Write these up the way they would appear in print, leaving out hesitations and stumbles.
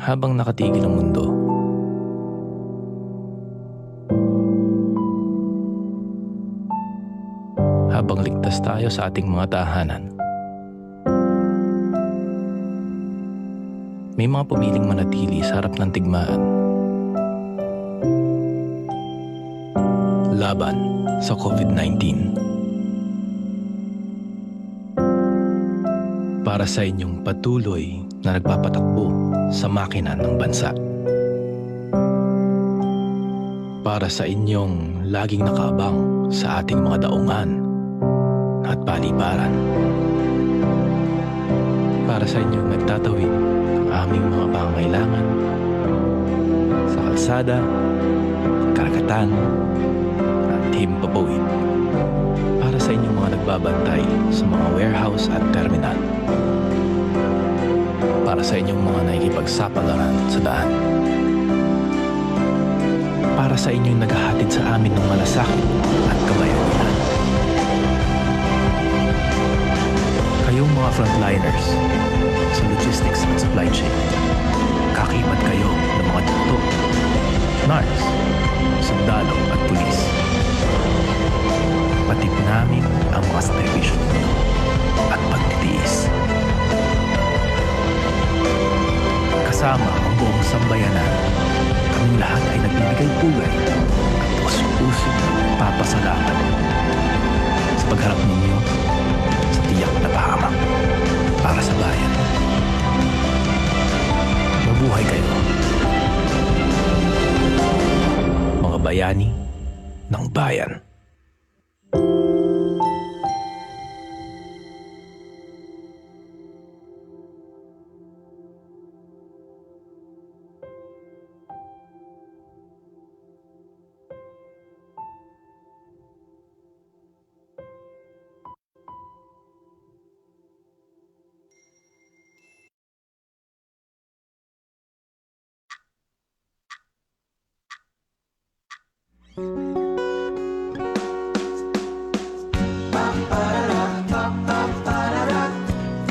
Habang nakatigil ang mundo, habang ligtas tayo sa ating mga tahanan, may mga pumiling manatili sa harap ng digmaan laban sa COVID-19. Para sa inyong patuloy na nagpapatakbo sa makina ng bansa. Para sa inyong laging nakaabang sa ating mga daungan at paliparan. Para sa inyong nagtatawid ng aming mga pangangailangan sa kalsada, karagatan at himpapawid. Para sa inyong mga nagbabantay sa mga warehouse at terminal. Para sa inyong mga nakikipagsapalaran sa daan. Para sa inyong naghahatid sa amin ng malasakit at kabayanihan. Kayong mga frontliners sa logistics at supply chain. Kakibat kayo ng mga doktor, nurse, sundalo at pulis. Patid namin ang mga sakripisyo ninyo at pagtitiis. Kasama ang buong sambayanan, kaming lahat ay nagbibigay pugay at puso papasalamat sa pagharap ninyo sa tiyak na pahamak para sa bayan. Mabuhay kayo, mga bayani ng bayan.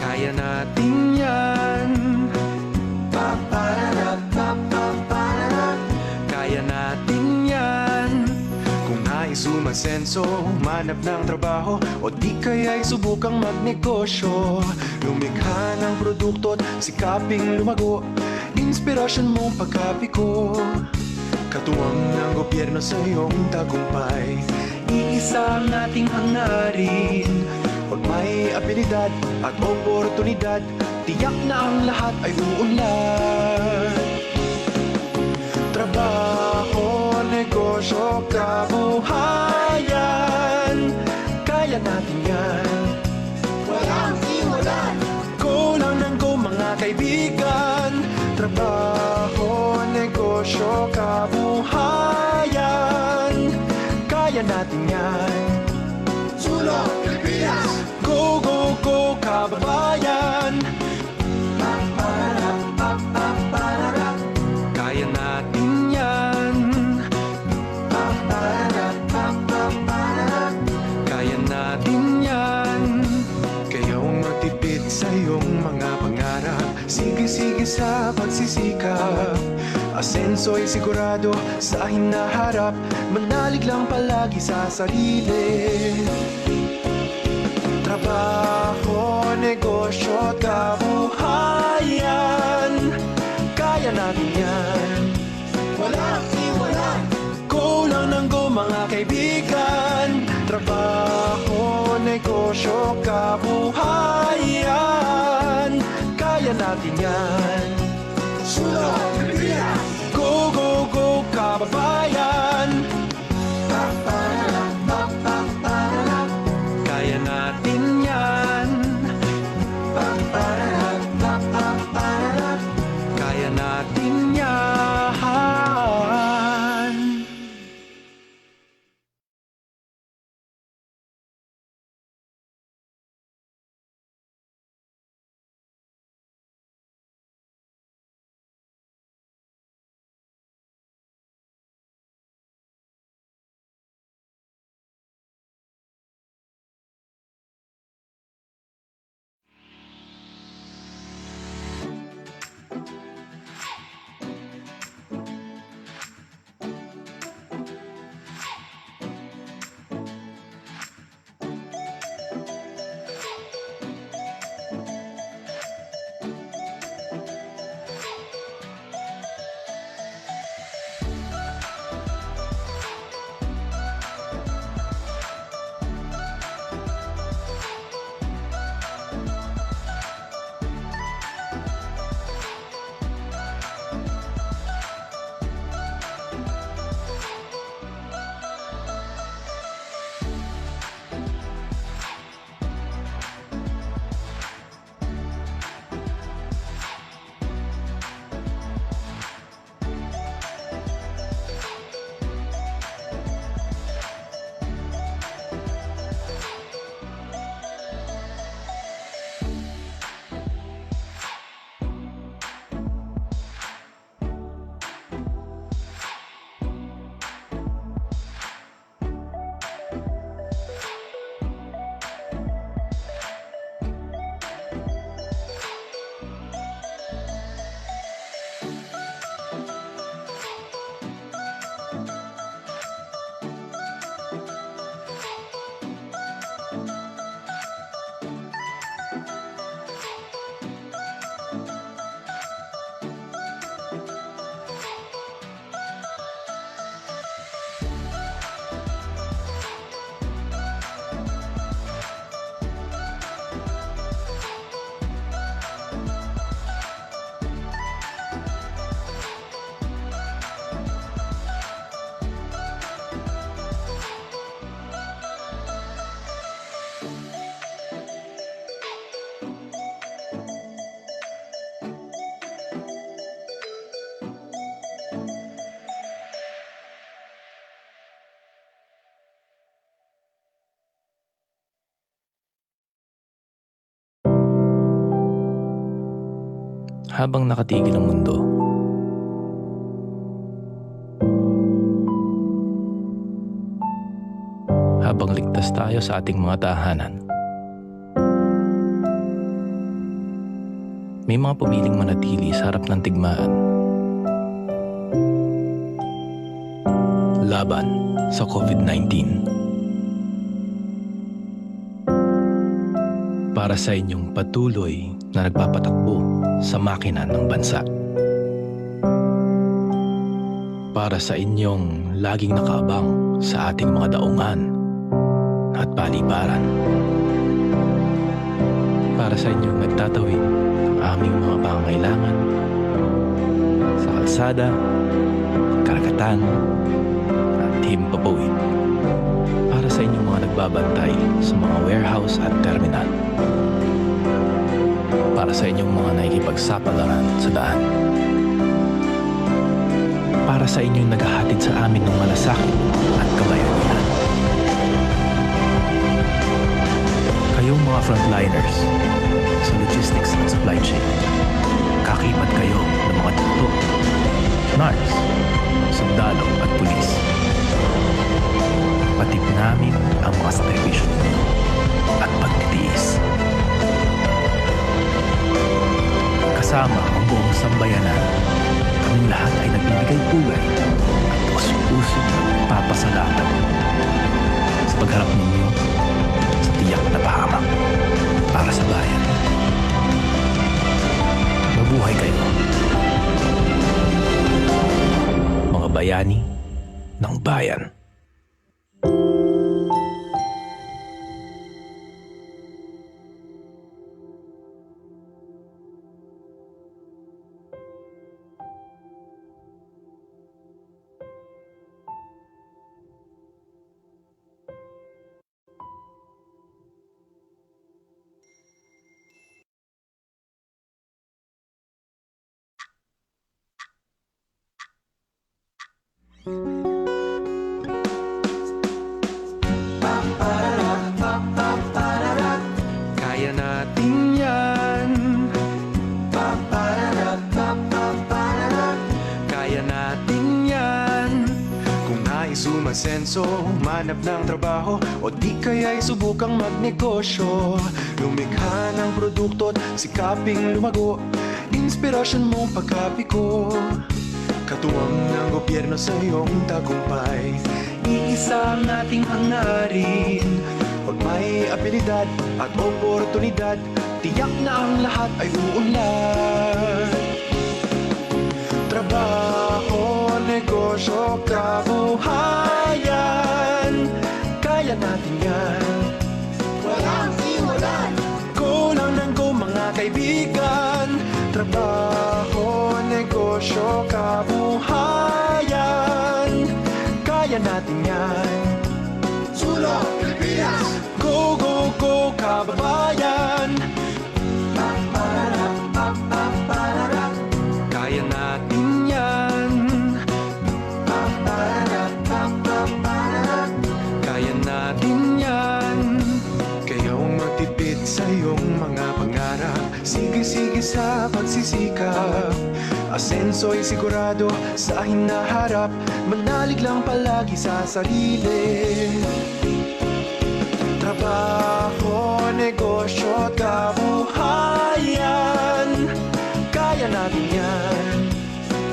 Kaya natin yan. Kaya natin yan. Kung nais umasenso, manap ng trabaho, o di kaya'y subukang magnegosyo. Lumikha ng produkto at sikaping lumago, inspirasyon mong pagkapiko. Katuwang ng gobyerno sa iyong tagumpay, iisa ang ating hangarin. Pag may abilidad at oportunidad, tiyak na ang lahat ay uunlad. Trabaho, negosyo, kabuhayan, kaya natin yan. Walang iwanan. Go lang ng go mga kaibigan. Trabaho, negosyo, kabuhayan, kaya natin yan. Sulong Pilipinas! Go, go, go, kababayan! Kaya natin yan. Kaya natin yan. Kayaw magtipid sa iyong mga pangarap. Sige-sige sa pagsisikap. Asenso'y sigurado sa hinaharap. Manalig lang palagi sa sarili. Trabaho, negosyo, kabuhayan, kaya natin yan. Walang iwanan. Go lang ng go mga kaibigan. Trabaho, negosyo, kabuhayan, kaya natin yan. Sulong Pilipinas! Go, go, go, kababayan! Kaya natin yan. Kaya natin yan. Habang nakatigil ang mundo, habang ligtas tayo sa ating mga tahanan, may mga pumiling manatili sa harap ng digmaan laban sa COVID-19. Para sa inyong patuloy na nagpapatakbo sa makina ng bansa. Para sa inyong laging nakaabang sa ating mga daungan at paliparan. Para sa inyong nagtatawid ng aming mga pangangailangan sa kalsada, karagatan at himpapawid. Para sa inyong mga nagbabantay sa mga warehouse at terminal. Para sa inyong mga nakikipagsapalaran sa daan. Para sa inyong naghahatid sa amin ng malasakit at kabayanihan. Kayong mga frontliners sa logistics at supply chain. Kakibat kayo ng mga doktor, nurse, sundalo at pulis. Patid namin ang mga sakripisyo ninyo at pagtitiis. Kasama ang buong sambayanan, kaming lahat ay nagbibigay pugay at puso-pusong papasalamat sa pagharap ninyo sa tiyak na pahamak para sa bayan. Mabuhay kayo, mga bayani ng bayan. Kaya natin yan. Kaya natin yan. Kung nais umasenso, manap ng trabaho, o di kaya'y subukang magnegosyo. Lumikha ng produkto't sikaping lumago, inspirasyon mong pagkapiko. Katuwang ng gobyerno sa iyong tagumpay, iisa ang ating hangarin. Pag may abilidad at oportunidad, tiyak na ang lahat ay uunlad. Trabaho, negosyo, kabuhayan, kaya natin yan. Walang iwanan. Go lang ng go mga kaibigan. Trabaho, negosyo, kabuhayan, kaya natin yan. Sulong Pilipinas! Go, go, go, kababayan! Kaya natin yan. Kaya natin yan. Kayaw magtipid sa iyong mga pangarap, sige-sige sa pagsisikap. Asenso'y sigurado sa hinaharap, manalig lang palagi sa sarili. Trabaho, negosyo, kabuhayan, kaya natin yan.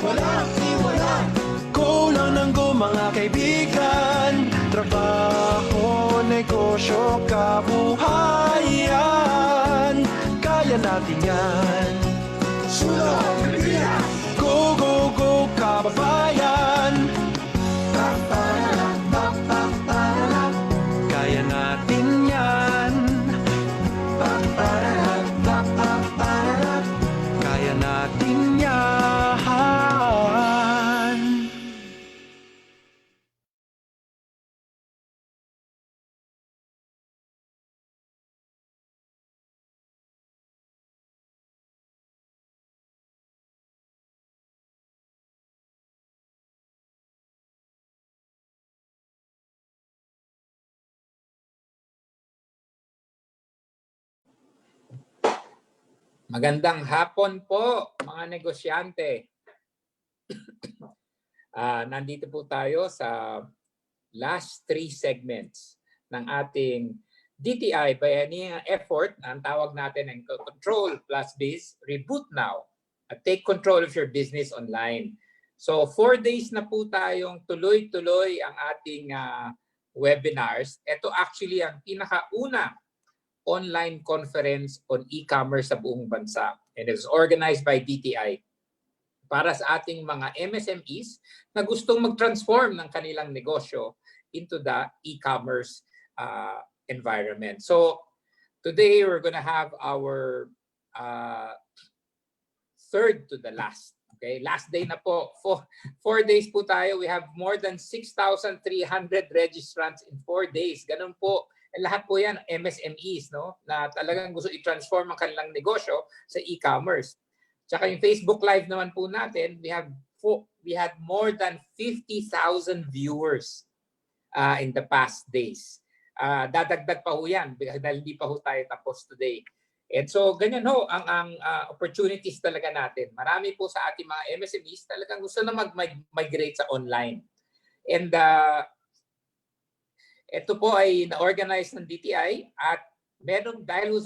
Walang iwanan. Go lang ng go mga kaibigan. Trabaho, negosyo, kabuhayan, kaya natin yan. Sulong Pilipinas! Go, go, go, kababayan! Kaya natin yan. Kaya natin yan. Magandang hapon po mga negosyante. Nandito po tayo sa last 3 segments ng ating DTI Bayanihan Effort. Ang tawag natin ay Control Plus Biz, Reboot Now, at Take Control of Your Business Online. So 4 days na po tayong tuloy-tuloy ang ating webinars. Ito actually ang pinakauna online conference on e-commerce sa buong bansa. And it's organized by DTI para sa ating mga MSMEs na gustong mag-transform ng kanilang negosyo into the e-commerce environment. So today we're going to have our third to the last. Okay, last day na po. 4 days po tayo. We have more than 6,300 registrants in 4 days. Ganun po. Lahat po yan MSMEs, no? Na talagang gusto i-transform ang kanilang negosyo sa e-commerce. Tsaka yung Facebook Live naman po natin, we had more than 50,000 viewers in the past days. Dadagdag pa ho yan dahil hindi pa ho tayo tapos today. And so ganyan ho ang opportunities talaga natin. Marami po sa ating mga MSMEs talagang gusto na mag-migrate sa online. And ito po ay na-organize ng DTI at meron dahil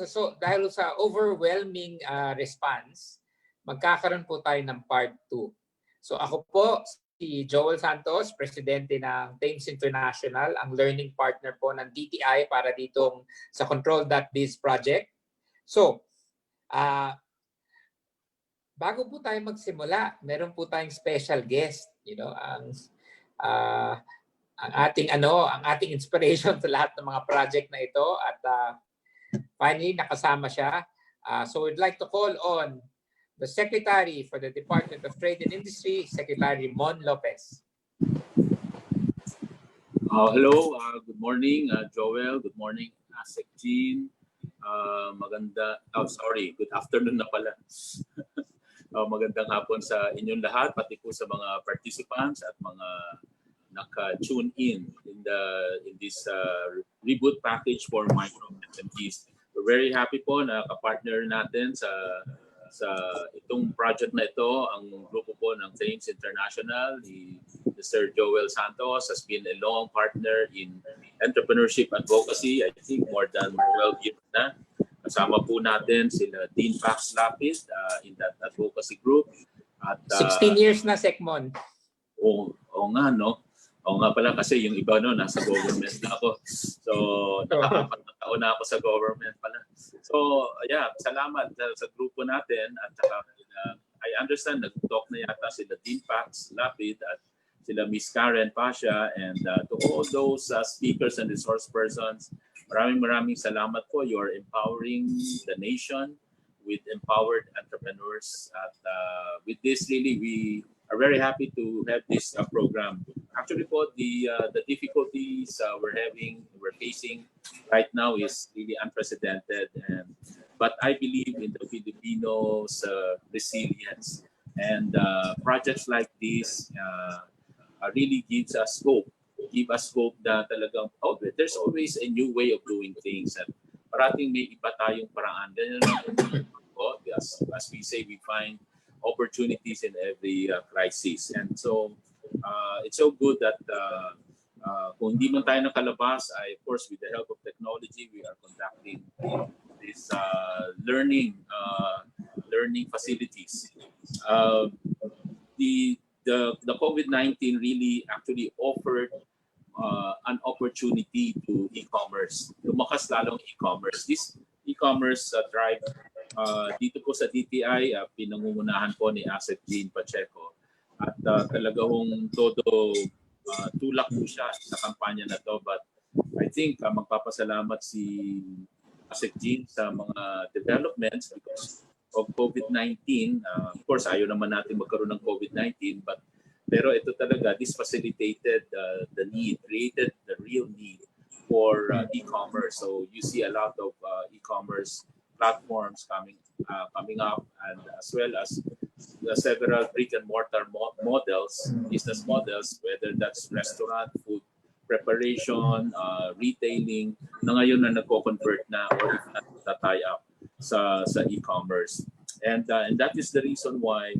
sa overwhelming response, magkakaroon po tayo ng part 2. So ako po si Joel Santos, presidente ng Thames International, ang learning partner po ng DTI para ditong sa Control.biz project. So, bago po tayo magsimula, meron po tayong special guest, ang ating inspiration sa lahat ng mga project na ito at finally nakasama siya. So we'd like to call on the Secretary for the Department of Trade and Industry, Secretary Mon Lopez. Hello, good morning, Joel. Good morning, Asek Jean. Good afternoon na pala. Magandang hapon sa inyong lahat, pati po sa mga participants at mga naka-tune in this reboot package for micro SMEs. We're very happy po na ka-partner natin sa itong project na ito. Ang grupo po ng Thames International, ni Mr. Joel Santos has been a long partner in entrepreneurship advocacy. I think more than 12 years na. Kasama po natin sila Dean Pax Lapid in that advocacy group. At 16 years na, Sekmon. Oo nga, no? Oo nga pala kasi yung iba nasa government na ako. So, nakakapat na taon na ako sa government pala. So, yeah, salamat sa grupo natin. At I understand, nag-talk na yata sila Dean Pax Lapid at sila Miss Karen Pasha, and to all those speakers and resource persons, maraming salamat po. You are empowering the nation with empowered entrepreneurs. At with this, really, we are very happy to have this program. Actually po, the difficulties we're facing right now is really unprecedented. But I believe in the Filipinos' resilience, and projects like this really gives us hope. Give us hope na talagang there's always a new way of doing things, at parating may iba tayong paraan. As we say, we find opportunities in every crisis, and so it's so good that kung hindi man tayo nakalabas, of course with the help of technology, we are conducting this learning facilities. The COVID-19 really actually offered an opportunity to e-commerce. Lumakas lalong e-commerce. This e-commerce drive dito po sa DTI, pinangungunahan po ni Asek Jean Pacheco. At talaga hong todo tulak po siya sa kampanya na to. But I think magpapasalamat si Asek Jean sa mga developments because of COVID-19. Of course, ayaw naman natin magkaroon ng COVID-19, pero ito talaga, this facilitated the need, created the real need for e-commerce. So you see a lot of e-commerce platforms coming up, and as well as several brick and mortar models, business models, whether that's restaurant, food preparation, retailing, na ngayon na nagko-convert na or if not, tie up sa e-commerce. And that is the reason why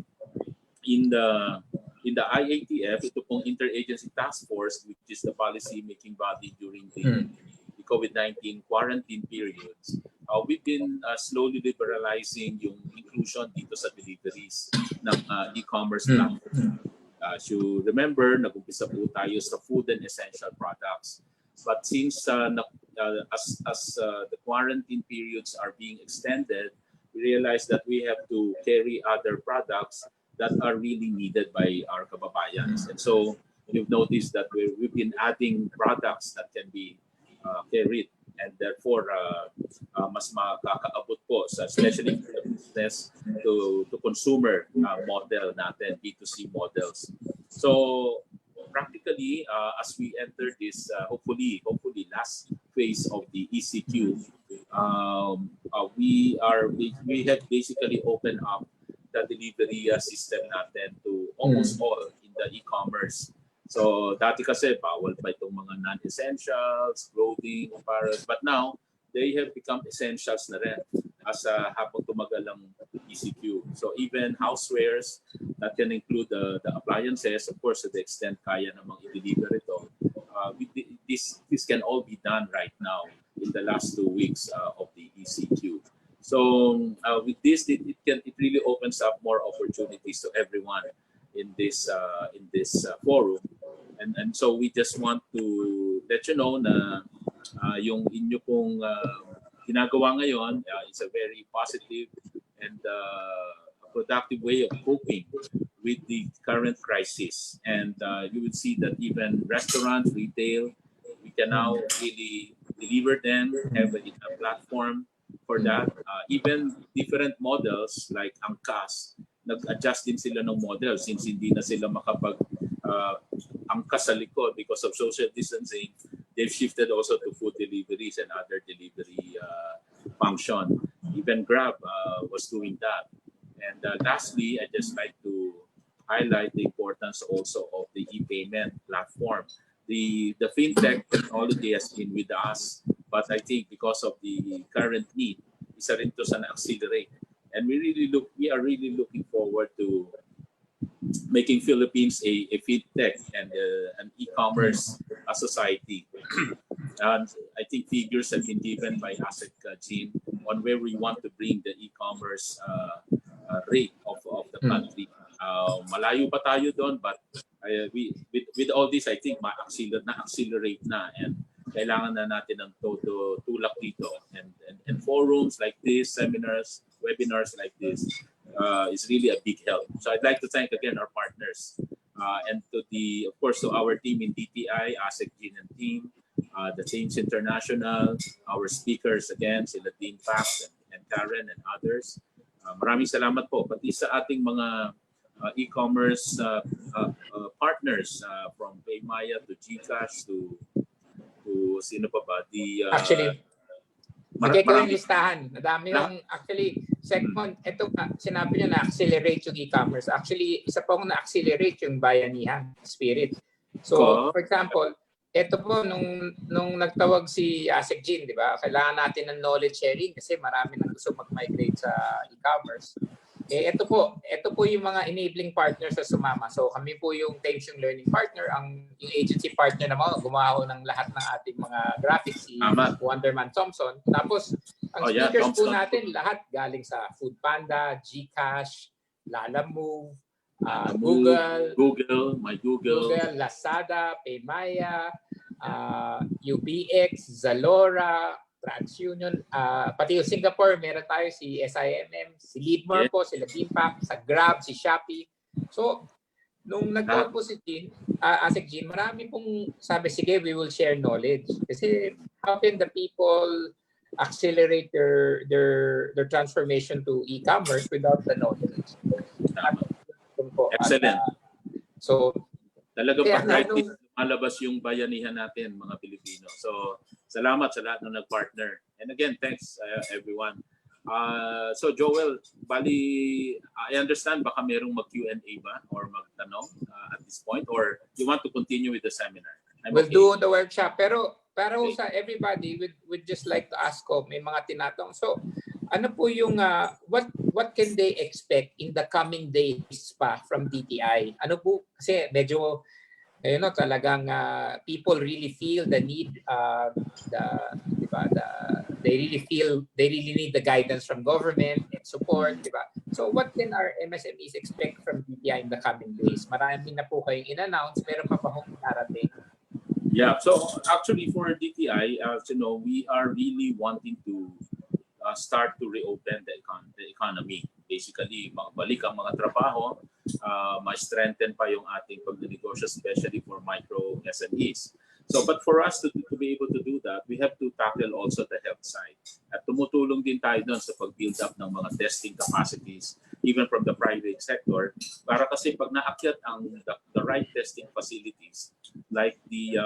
in the IATF, ito pong Interagency Task Force, which is the policy-making body during the COVID-19 quarantine periods, we've been slowly liberalizing yung inclusion dito sa deliveries ng e-commerce platform. As you remember, nag-umpisa po tayo sa food and essential products. But since as the quarantine periods are being extended, we realize that we have to carry other products that are really needed by our kababayans. And so you've noticed that we've been adding products that can be carried, and therefore mas makakaabot po, especially for the business to consumer model natin, B2C models. So practically, as we enter this hopefully last phase of the ECQ, we have basically opened up the delivery system natin to almost all in the e-commerce. So dati kasi bawal pa itong mga non-essentials, clothing, apparel, but now they have become essentials na rin as habang tumagal ang ECQ. So even housewares that can include the appliances, of course, to the extent kaya namang i-deliver ito, this can all be done right now in the last 2 weeks of the ECQ. So with this, it really opens up more opportunities to everyone in this forum, and so we just want to let you know na yung inyo pong ginagawa ngayon is a very positive and productive way of coping with the current crisis, and you will see that even restaurants, retail, we can now really deliver them, have a platform for that. Even different models like angkas, nag-adjust din sila ng model since hindi na sila makapag angkas sa likod because of social distancing. They've shifted also to food deliveries and other delivery function. Even Grab was doing that. And lastly, I just like to highlight the importance also of the e-payment platform. The fintech technology has been with us, but I think because of the current need, isa rin to sa na-accelerate. And we are really looking forward to making Philippines a fintech and an e-commerce society. And I think figures have been given by ASEC Jean on where we want to bring the e-commerce rate of the country. Malayo pa tayo doon, but with all this, I think na-accelerate na, and kailangan na natin ng todo tulak dito. And forums like this, seminars, webinars like this is really a big help. So I'd like to thank again our partners and of course to our team in DTI, ASEC Jean and team, the Teams International, our speakers again, sila Dean Pax and Karen and others. Maraming salamat po pati sa ating mga e-commerce partners from Paymaya to GCash to sino pa ba? Actually, bigay ko yung listahan. Nadami lang. Actually, segment, ito sinabi nyo na-accelerate yung e-commerce. Actually, isa pa na-accelerate yung bayanihan, spirit. So, for example, ito po, nung nagtawag si ASEC Jean, di ba? Kailangan natin ng knowledge sharing kasi marami nang gusto mag-migrate sa e-commerce. Ito po yung mga enabling partners sa sumama. So kami po yung Thames yung learning partner, yung agency partner naman gumawa ng lahat ng ating mga graphics, si Wonderman Thompson. Tapos ang speakers po natin lahat galing sa Foodpanda, GCash, Lalamove, Google, Lazada, Paymaya, UPX, Zalora, TransUnion, pati yung Singapore, meron tayo si SIMM, si Leadmore po, sila Deepak, sa Grab, si Shopee. So, nung nagtawag po si ASEC Jean, marami pong sabi, sige, we will share knowledge. Kasi how can the people accelerate their transformation to e-commerce without the knowledge? Excellent. So, talagang practice lumalabas yung bayanihan natin, mga Pilipino. So, salamat sa lahat ng nag-partner. And again, thanks everyone. So Joel, bali, I understand baka merong mag-Q&A ba or magtanong at this point, or you want to continue with the seminar? We'll do the workshop. Pero okay. Sa everybody, we'd just like to ask ko, may mga tinatong. So, ano po yung what can they expect in the coming days pa from DTI? Ano po kasi medyo talagang people really feel the need they really need the guidance from government and support, di ba? So what can our MSMEs expect from DTI in the coming days? Marami na po kayong in-announce, meron pa hong darating? Yeah, so actually for DTI, we are really wanting to start to reopen the economy. Basically, magbalik ang mga trabaho, ma-strengthen pa yung ating pagnegosyo, especially for micro SMEs. So, but for us to be able to do that, we have to tackle also the health side. At tumutulong din tayo doon sa pag-build up ng mga testing capacities, even from the private sector, para kasi pag naakyat ang the right testing facilities, like the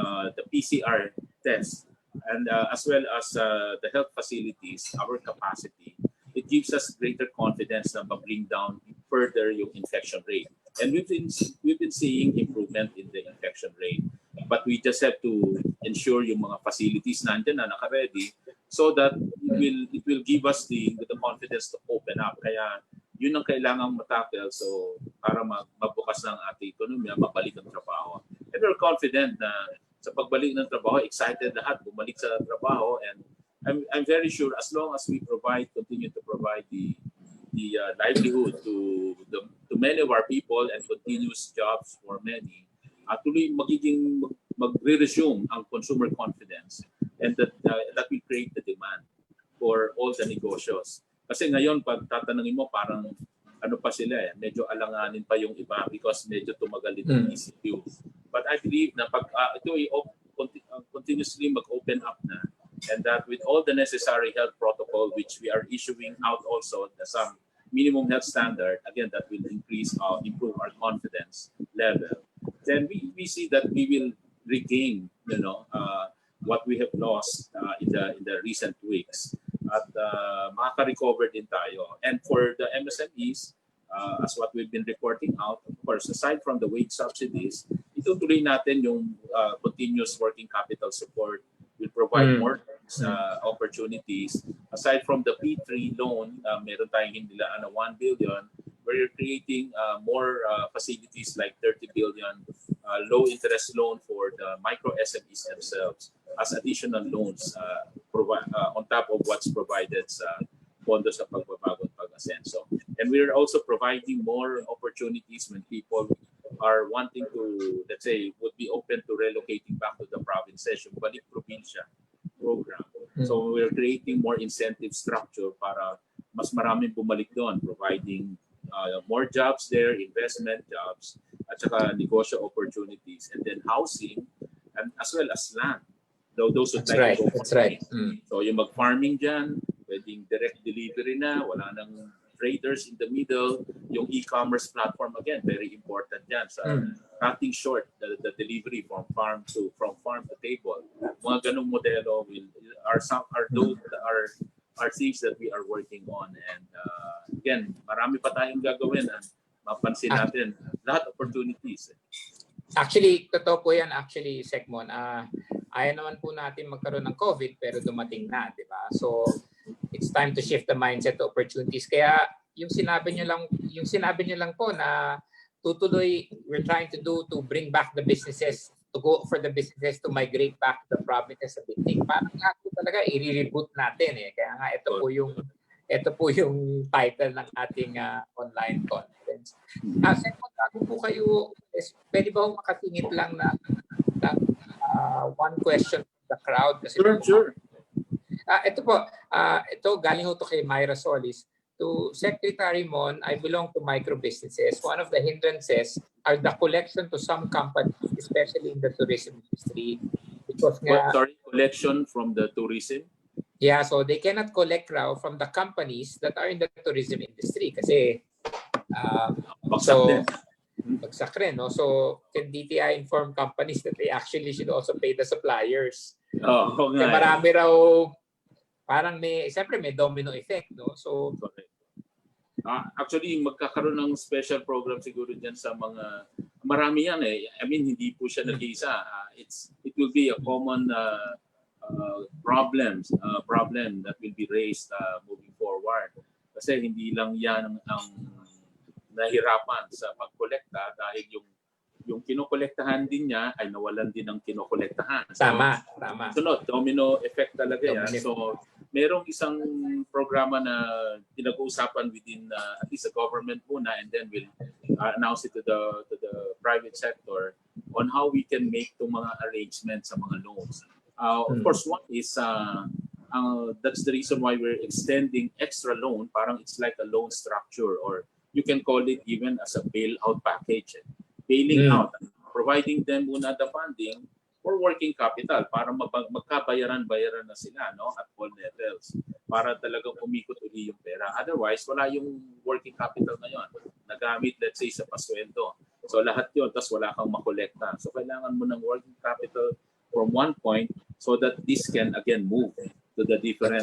PCR test, and as well as the health facilities, our capacity, it gives us greater confidence na ma-bring down further yung infection rate. And we've been seeing improvement in the infection rate. But we just have to ensure yung mga facilities nandiyan na naka-ready so that it will give us the confidence to open up. Kaya yun ang kailangang matackle so para mabukas ng ating ekonomiya, mabalik ang trabaho. And we're confident na sa pagbalik ng trabaho, excited lahat bumalik sa trabaho, and I'm very sure as long as we continue to provide the livelihood to many of our people and continuous jobs for many, tuloy magre-resume ang consumer confidence, and that will create the demand for all the negosyo. Kasi ngayon pag tatanungin mo parang ano pa sila medyo alanganin pa yung iba because medyo tumagal itong ECQ. But I believe na pag ito ay continuously mag-open up na, and that with all the necessary health protocol which we are issuing out also, some minimum health standard, again, that will improve our confidence level, then we see that we will regain what we have lost in the recent weeks, at makaka-recover din tayo. And for the MSMEs, as what we've been reporting out, of course, aside from the wage subsidies, itutuloy natin yung continuous working capital support. Will provide more opportunities. Aside from the P3 loan, meron tayong hinilaan na 1 billion, where you're creating more facilities like 30 billion low interest loan for the micro SMEs themselves as additional loans on top of what's provided sa pondo sa pagbabagong pag-asenso. And we're also providing more opportunities when people are wanting to, let's say, would be open to relocating back to the provinces, yung Balik Probinsya program. So we're creating more incentive structure para mas maraming bumalik doon, providing more jobs there, investment jobs, at saka negosyo opportunities, and then housing, and as well as land. Those would like to go. That's right. So yung mag-farming dyan, pwedeng direct delivery na, wala nang traders in the middle. Yung e-commerce platform, again, very important yan sa cutting short the delivery from farm to table. Mga ganung modelo are things that we are working on, and again, marami pa tayong gagawin, and mapansin natin lahat opportunities. Actually, totoo po yan actually, Sekmon. Ayaw naman po natin magkaroon ng COVID pero dumating na, di ba? So it's time to shift the mindset to opportunities. Kaya yung sinabi niyo lang po na tutuloy, we're trying to bring back the businesses, to go for the businesses to migrate back to the provinces a bit. Parang nga po talaga i-reboot natin eh. Kaya nga ito po yung title ng ating online conference. Second, bago po kayo, pwede ba makatingit lang na one question from the crowd? Kasi Sure. Ito po, ito galing ho to kay Myra Solis. To Secretary Mon, I belong to micro businesses. One of the hindrances are the collection to some companies, especially in the tourism industry. Because collection from the tourism? Yeah, so they cannot collect raw from the companies that are in the tourism industry kasi bagsak rin, no? So can DTI inform companies that they actually should also pay the suppliers? Okay. Marami raw, parang siyempre may domino effect, no? So actually magkakaroon ng special program siguro diyan sa mga marami yan eh. I mean, hindi po siya nag-iisa. It will be a common problem that will be raised moving forward. Kasi hindi lang yan ang nahirapan sa pagkolekta dahil yung kinokolektahan din niya ay nawalan din ng kinokolektahan. So, Tama. sunod, domino effect talaga yan. Domino. So, merong isang programa na pinag-uusapan within at least the government muna, and then we'll announce it to the private sector on how we can make itong mga arrangements sa mga loans. Of course, one is that's the reason why we're extending extra loan. Parang it's like a loan structure, or you can call it even as a bailout package. Bailing out, providing them muna the funding for working capital para magkabayaran-bayaran na sila, no, at all levels, para talagang umikot uli yung pera. Otherwise, wala yung working capital ngayon. Nagamit, let's say, sa pasweldo. So lahat yun, tapos wala kang makolekta. So kailangan mo ng working capital from one point so that this can again move to the different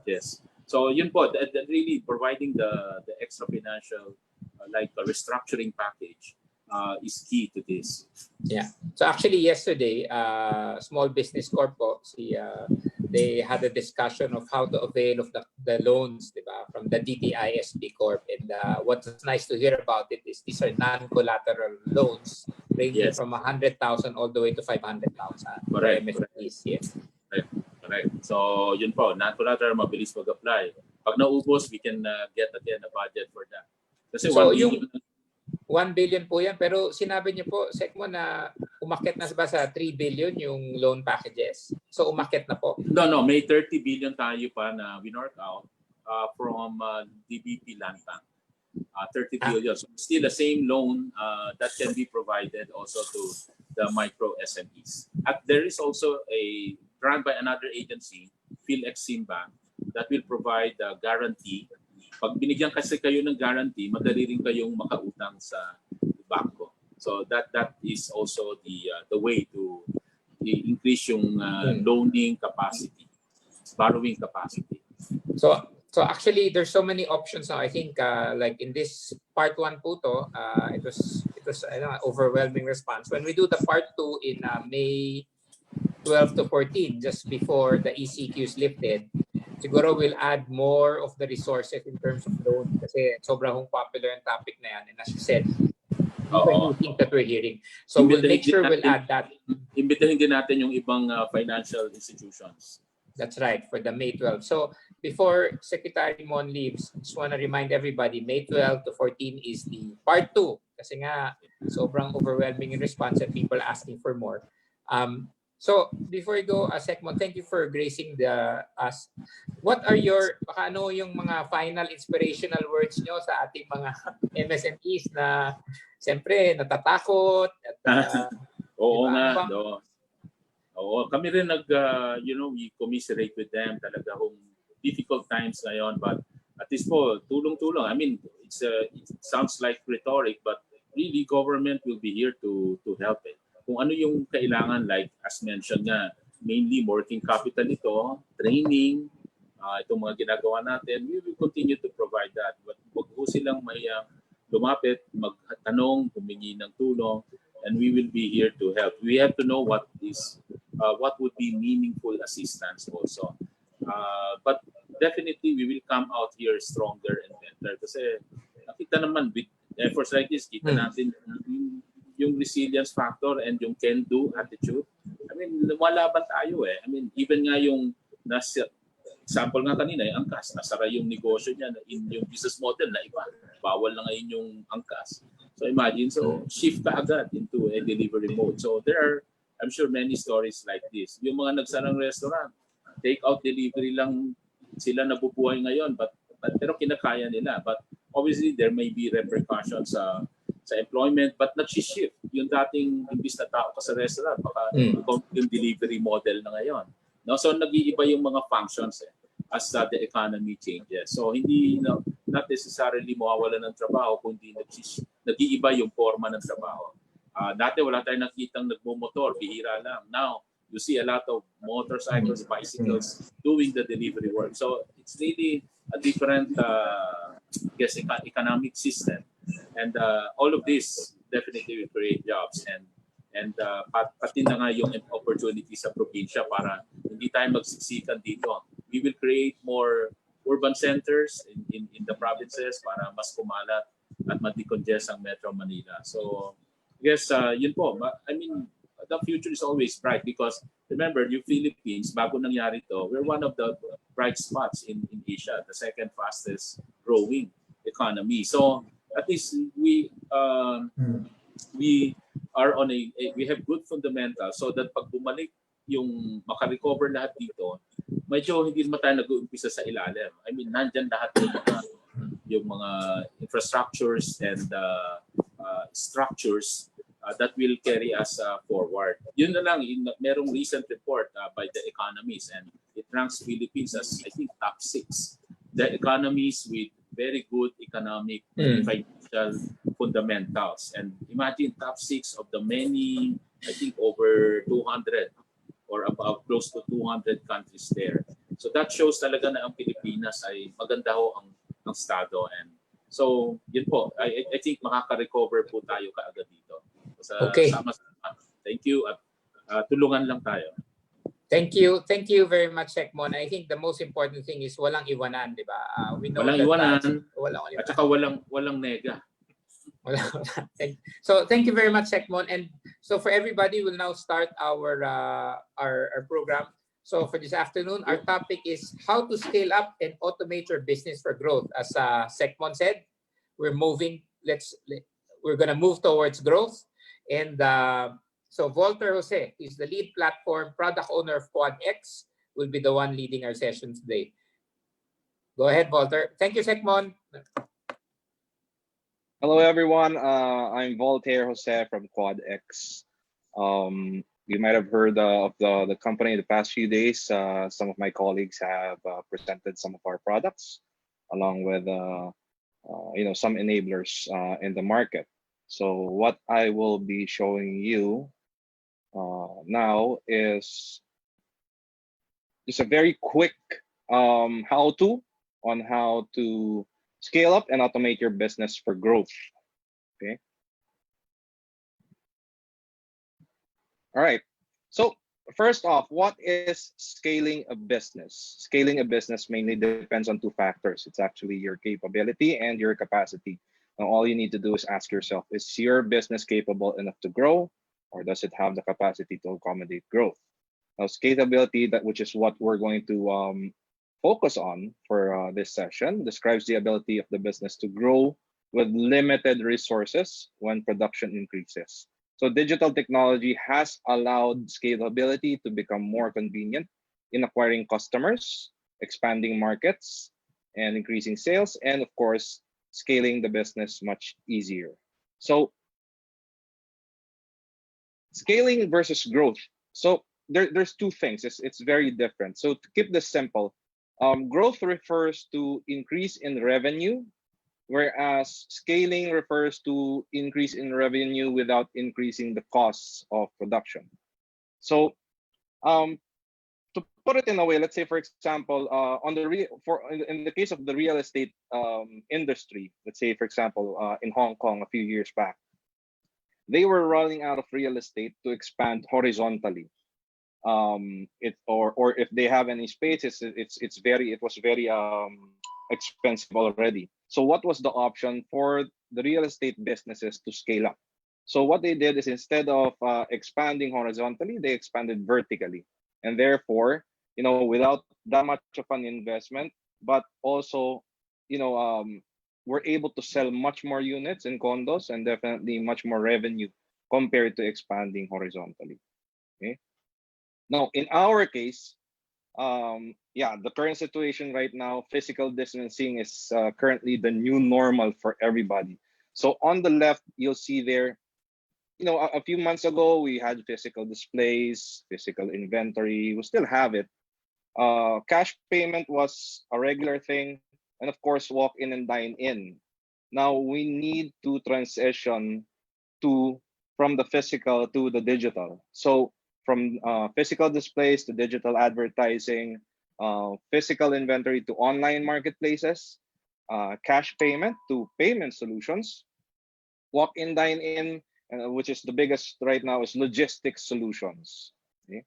yes. So yun po, that really providing the extra financial like a restructuring package is key to this. Yeah. So actually yesterday, Small Business Corp they had a discussion of how to avail of the loans, diba, from the DTI SB Corp. And what's nice to hear about it is these are non-collateral loans ranging from 100,000 all the way to 500,000. Correct. MSMEs, yes. Correct. So yun po, non-collateral, mabilis mag-apply. Pag naubos, we can get again a budget for that. Kasi so 1 1 billion po yan, pero sinabi niyo po, Secmo, na umakyat na ba sa 3 billion yung loan packages? So umakyat na po? No, may 30 billion tayo pa na winork out from DBP Land Bank. 30 billion. So still the same loan that can be provided also to the micro SMEs. At there is also a grant by another agency, PhilEx Simba, that will provide a guarantee. Pag binigyan kasi kayo ng guarantee, madali rin kayong makautang sa bangko. So that is also the way to increase yung loaning capacity, borrowing capacity. So actually there's so many options now. I think like in this part 1 po to, it was overwhelming response. When we do the part 2 in May 12 to 14, just before the ECQ is lifted, siguro we'll add more of the resources in terms of loan kasi sobrang popular yung topic na yan. And as you said, new things that we're hearing. So we'll make sure we'll add that. Imbitahin din natin yung ibang financial institutions. That's right, for the May 12. So before Secretary Mon leaves, just want to remind everybody, May 12 to 14 is the part 2. Kasi nga, sobrang overwhelming in response and people asking for more. So before you go, Secmon, thank you for gracing us. What are your, baka ano yung mga final inspirational words nyo sa ating mga MSMEs na siyempre natatakot? At, Oo diba? nga. Oo, kami rin we commiserate with them talaga kung difficult times ngayon, but at least po, tulong-tulong. I mean, it sounds like rhetoric, but really government will be here to help it. Kung ano yung kailangan, like as mentioned nga, mainly working capital ito, training, itong mga ginagawa natin, we will continue to provide that. But wag po silang may lumapit, magtanong, humingi ng tulong, and we will be here to help. We have to know what would be meaningful assistance also. But definitely, we will come out here stronger and better. Kasi nakita naman with efforts like this, kita natin yung resilience factor and yung can-do attitude. I mean, lumalaban tayo eh. I mean, even nga yung example nga kanina, yung angkas, nasara yung negosyo niya, yung business model na iba. Bawal na ngayon yung angkas. So imagine, shift ka agad into a delivery mode. So there are, I'm sure, many stories like this. Yung mga nagsarang restaurant, take-out delivery lang sila nabubuhay ngayon, pero kinakaya nila. But obviously, there may be repercussions sa employment, but nag-shift. Yung dating imbis na tao ka sa restaurant, baka yung delivery model na ngayon. No? So nag-iiba yung mga functions as the economy changes. So hindi, not necessarily mawawala ng trabaho, kundi nag-iiba yung forma ng trabaho. Dati wala tayong nakitang nagmumotor, bihira lang. Now, you see a lot of motorcycles, bicycles doing the delivery work. So it's really a different economic system. And all of this definitely will create jobs and pati na nga yung opportunity sa probinsya para Hindi tayo magsiksikan dito. We will create more urban centers in the provinces para mas kumalat at ma-decongest ang Metro Manila. So, yes, yun po. I mean, the future is always bright because remember, yung Philippines, bago nangyari to, we're one of the bright spots in Asia, the second fastest growing economy. So, at least we are on we have good fundamentals so that pag bumalik yung makarecover lahat dito, medyo hindi naman tayo nag-uumpisa sa ilalim. I mean, nandyan lahat yung mga infrastructures and structures that will carry us forward. Yun na lang, merong recent report by the economists and it ranks Philippines as, I think, top 6. The economies with very good economic and financial fundamentals. And imagine top 6 of the many, I think over 200 or about close to 200 countries there. So that shows talaga na ang Pilipinas ay maganda ho ang estado. And so yun po, I think makaka-recover po tayo kaagad dito. Okay. Sama-sama. Thank you at tulungan lang tayo. Thank you very much, Sekmon. I think the most important thing is walang iwanan, di ba? We know Walang that iwanan, walang at saka walang nega. So thank you very much, Sekmon. And so for everybody, we'll now start our program. So for this afternoon, our topic is how to scale up and automate your business for growth. As Sekmon said, we're gonna move towards growth. And so Walter Jose is the lead platform product owner of QuadX, will be the one leading our session today. Go ahead, Walter. Thank you, Sekmon. Hello, everyone. I'm Voltaire Jose from QuadX. You might have heard of the company the past few days. Some of my colleagues have presented some of our products, along with some enablers in the market. So what I will be showing you now is just a very quick how-to on how to scale up and automate your business for growth. Okay. All right. So first off, what is scaling a business? Scaling a business mainly depends on two factors. It's actually your capability and your capacity. Now, all you need to do is ask yourself, is your business capable enough to grow, or does it have the capacity to accommodate growth? Now, scalability, which is what we're going to focus on for this session, describes the ability of the business to grow with limited resources when production increases. So digital technology has allowed scalability to become more convenient in acquiring customers, expanding markets, and increasing sales, and of course, scaling the business much easier. So scaling versus growth. So there's two things. It's very different. So to keep this simple, growth refers to increase in revenue, whereas scaling refers to increase in revenue without increasing the costs of production. So to put it in a way, let's say, for example, in the case of the real estate industry, let's say, for example, in Hong Kong a few years back, they were running out of real estate to expand horizontally. Or if they have any space, it was very expensive already. So what was the option for the real estate businesses to scale up? So what they did is, instead of expanding horizontally, they expanded vertically, and therefore, without that much of an investment, but also, we're able to sell much more units in condos and definitely much more revenue compared to expanding horizontally. Okay. Now, in our case, the current situation right now, physical distancing is currently the new normal for everybody. So on the left, you'll see there, a few months ago, we had physical displays, physical inventory. We still have it. Cash payment was a regular thing. And of course, walk in and dine in. Now we need to transition from the physical to the digital. So from physical displays to digital advertising, physical inventory to online marketplaces, cash payment to payment solutions, walk in, dine in, which is the biggest right now, is logistics solutions. Okay?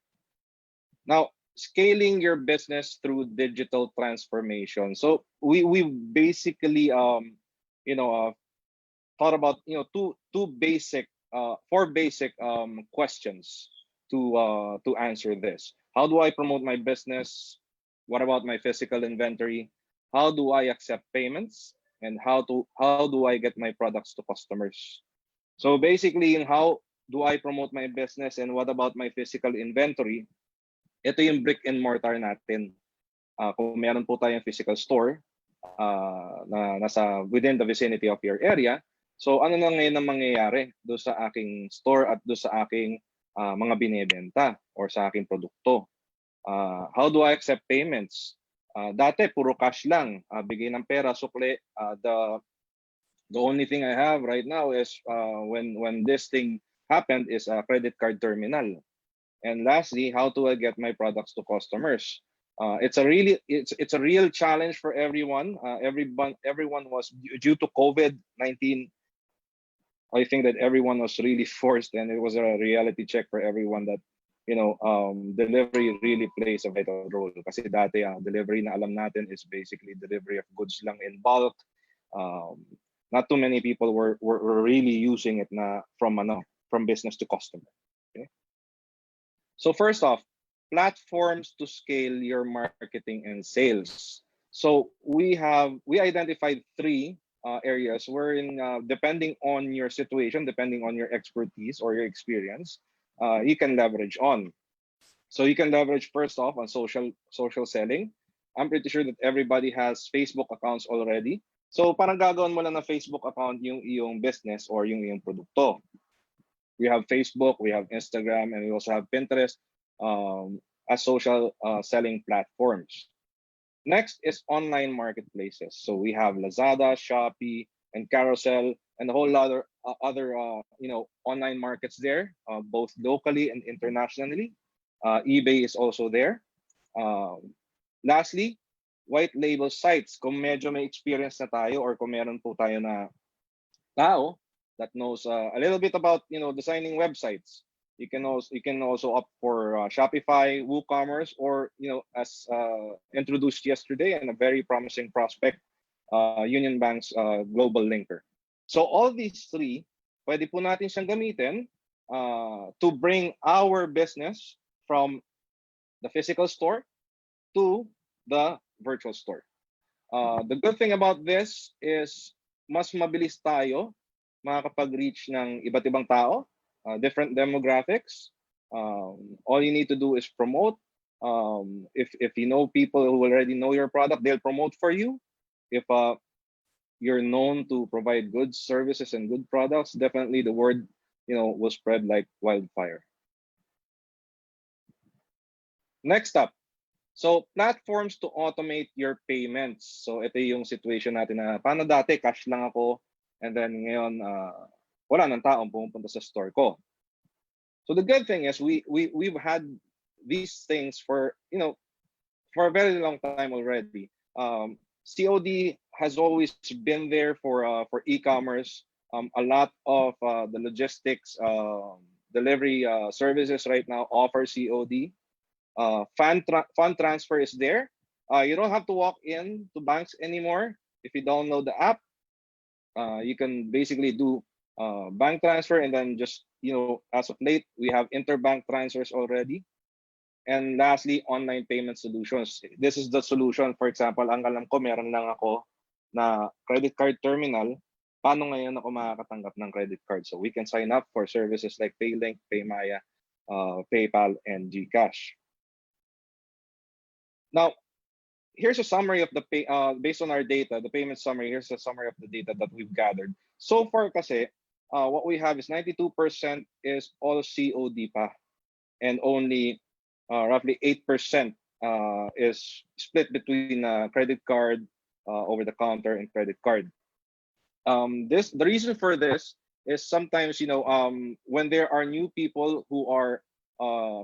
Now, scaling your business through digital transformation. So we basically thought about two basic four basic questions to answer this. How do I promote my business? What about my physical inventory? How do I accept payments? And how do I get my products to customers? So basically, in how do I promote my business and what about my physical inventory? Ito yung brick and mortar natin. Kung meron po tayong physical store na nasa within the vicinity of your area, so ano na ngayon ang mangyayari doon sa aking store at doon sa aking mga binebenta or sa aking produkto? How do I accept payments? Dati puro cash lang, bigay ng pera, sukle. The only thing I have right now is when this thing happened is a credit card terminal. And lastly, how do I get my products to customers? It's a real challenge for everyone. Everyone was due to COVID-19. I think that everyone was really forced, and it was a reality check for everyone that delivery really plays a vital role. Kasi dati delivery na alam natin is basically delivery of goods lang in bulk. Not too many people were really using it from business to customer. Okay? So first off, platforms to scale your marketing and sales. So we identified three areas wherein depending on your situation, depending on your expertise or your experience, you can leverage on. So you can leverage first off on social selling. I'm pretty sure that everybody has Facebook accounts already. So parang gagawin mo lang na Facebook account yung iyong business or yung iyong produkto. We have Facebook, we have Instagram, and we also have Pinterest as social selling platforms. Next is online marketplaces. So we have Lazada, Shopee, and Carousel, and a whole lot of other online markets there, both locally and internationally. eBay is also there. Lastly, white label sites. Kung medyo may experience na tayo or kung meron po tayo na tao that knows a little bit about designing websites, you can also opt for Shopify, WooCommerce, or as introduced yesterday and a very promising prospect, Union Bank's Global Linker. So all these three, pwede po natin siyang gamitin to bring our business from the physical store to the virtual store. The good thing about this is mas mabilis tayo makakapag-reach ng iba't ibang tao, different demographics. All you need to do is promote. If you know people who already know your product, they'll promote for you. If you're known to provide good services and good products, definitely the word will spread like wildfire. Next up, so platforms to automate your payments. So ito yung situation natin na paano dati cash lang ako and then ngayon wala nang taong pumupunta sa store ko. So the good thing is we've had these things for a very long time already. COD has always been there for e-commerce. A lot of the logistics delivery services right now offer COD. Fund transfer is there. You don't have to walk in to banks anymore. If you download the app, you can basically do bank transfer, and then just as of late we have interbank transfers already. And lastly, online payment solutions. This is the solution. For example, ang alam ko meron lang ako na credit card terminal. Paano ngayon ako makakatanggap ng credit card? So we can sign up for services like PayLink, PayMaya, PayPal, and GCash. Now, here's a summary of the based on our data, the payment summary. Here's a summary of the data that we've gathered. So far kasi, what we have is 92% is all COD pa, and only roughly 8% is split between credit card, over the counter, and credit card. The reason for this is sometimes when there are new people who are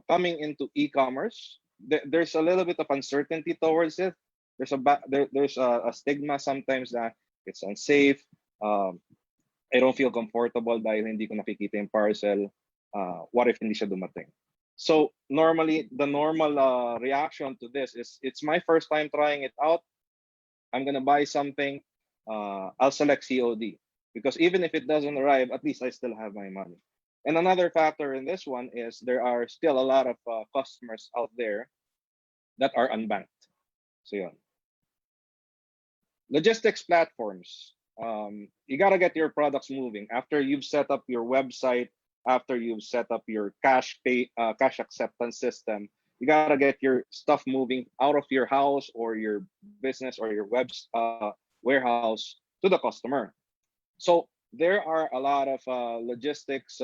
coming into e-commerce, there's a little bit of uncertainty towards it. There's a stigma sometimes that it's unsafe. I don't feel comfortable dahil hindi ko nakikita yung parcel. What if hindi siya dumating? So normally, the normal reaction to this is, it's my first time trying it out. I'm gonna buy something. I'll select COD, because even if it doesn't arrive, at least I still have my money. And another factor in this one is there are still a lot of customers out there that are unbanked. So yeah, logistics platforms. You gotta get your products moving after you've set up your website, after you've set up your cash acceptance system. You gotta get your stuff moving out of your house or your business or your warehouse to the customer. So there are a lot of logistics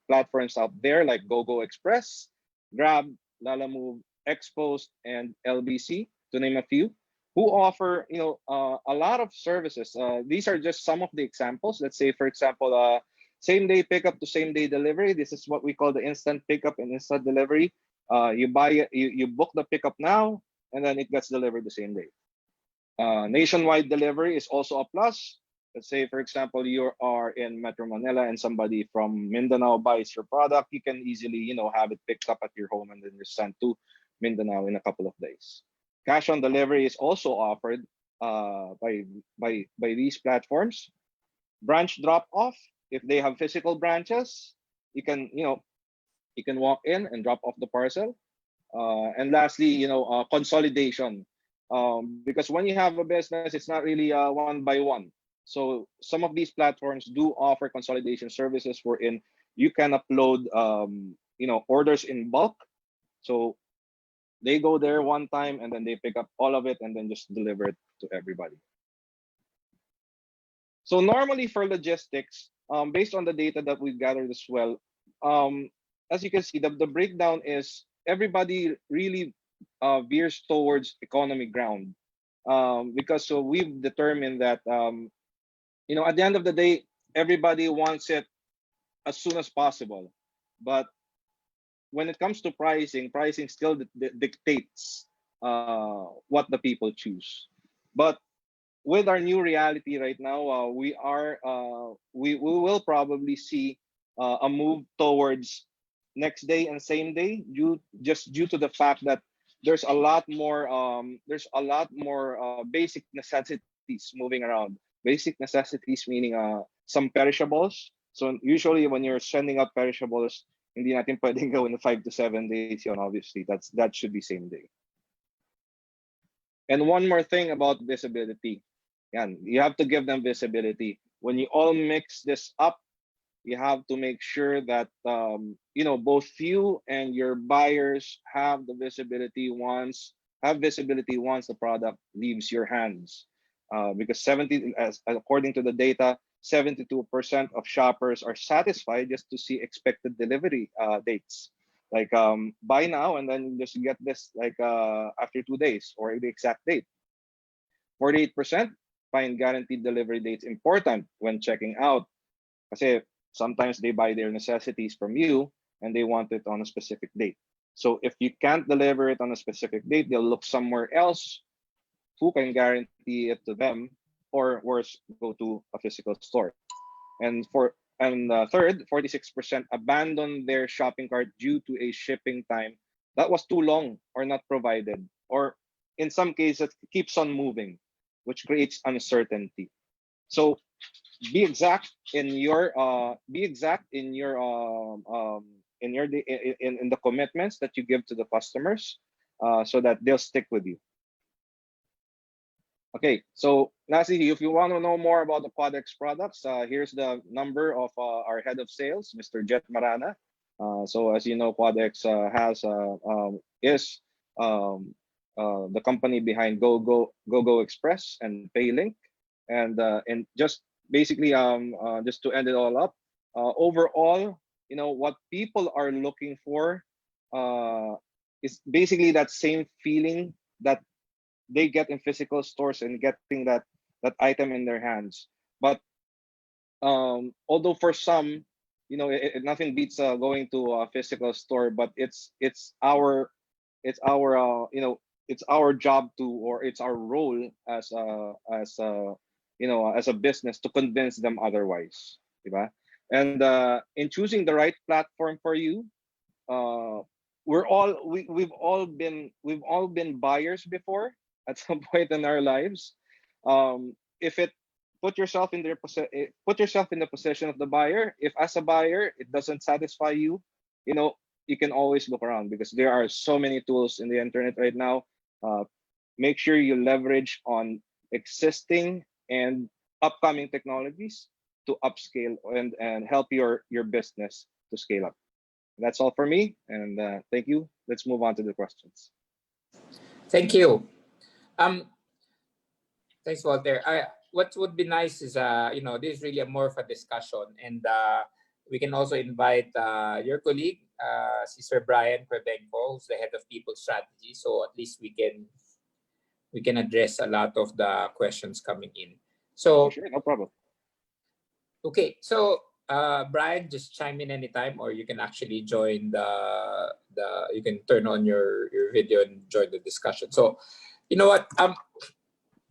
platforms out there like GoGo Express, Grab, Lalamove, Xpost, and LBC, to name a few, who offer a lot of services. These are just some of the examples. Let's say, for example, same day pickup to same day delivery. This is what we call the instant pickup and instant delivery. You buy it, you book the pickup now, and then it gets delivered the same day. Nationwide delivery is also a plus. Let's say, for example, you are in Metro Manila and somebody from Mindanao buys your product, you can easily, have it picked up at your home and then just sent to Mindanao in a couple of days. Cash on delivery is also offered by these platforms. Branch drop off, if they have physical branches, you can walk in and drop off the parcel. And lastly, consolidation. Because when you have a business, it's not really one by one. So some of these platforms do offer consolidation services wherein you can upload, orders in bulk. So they go there one time and then they pick up all of it and then just deliver it to everybody. So normally for logistics, based on the data that we've gathered as well, as you can see, the breakdown is everybody really veers towards economy ground, because so we've determined that at the end of the day, everybody wants it as soon as possible. But when it comes to pricing still dictates what the people choose. But with our new reality right now, we will probably see a move towards next day and same day, due to the fact that there's a lot more basic necessities moving around. Basic necessities meaning some perishables. So usually when you're sending out perishables, hindi natin pwedeng gawin in 5 to 7 days yun. Obviously, that should be same day. And one more thing about visibility. Yan, you have to give them visibility. When you all mix this up, you have to make sure that both you and your buyers have the visibility once the product leaves your hands. Because according to the data, 72% of shoppers are satisfied just to see expected delivery dates. Like buy now and then just get this after 2 days or the exact date. 48% find guaranteed delivery dates important when checking out. Kasi sometimes they buy their necessities from you and they want it on a specific date. So if you can't deliver it on a specific date, they'll look somewhere else who can guarantee it to them, or worse, go to a physical store. And third, 46% abandon their shopping cart due to a shipping time that was too long or not provided, or in some cases keeps on moving, which creates uncertainty. So be exact in the commitments that you give to the customers, so that they'll stick with you. Okay, so lastly, if you want to know more about the QuadX products, here's the number of our head of sales, Mr. Jet Marana. So as you know, QuadX is the company behind GoGo Express and PayLink, and just basically just to end it all up, overall, what people are looking for is basically that same feeling that they get in physical stores and getting that item in their hands. But although for some, nothing beats going to a physical store, but it's our job to, or it's our role as a business to convince them otherwise, diba? And in choosing the right platform for you, we've all been buyers before at some point in our lives. If it put yourself in put yourself in the position of the buyer. If as a buyer it doesn't satisfy you, you know, you can always look around because there are so many tools in the internet right now. Make sure you leverage on existing and upcoming technologies to upscale and help your business to scale up. That's all for me, and thank you. Let's move on to the questions. Thank you. Thanks, Walter. What would be nice is, this is really more of a discussion, and we can also invite your colleague, Sir Brian Prebenco, who's the head of People Strategy. So at least we can address a lot of the questions coming in. So sure, no problem. Okay, so Brian, just chime in anytime, or you can actually join you can turn on your video and join the discussion. So, you know what?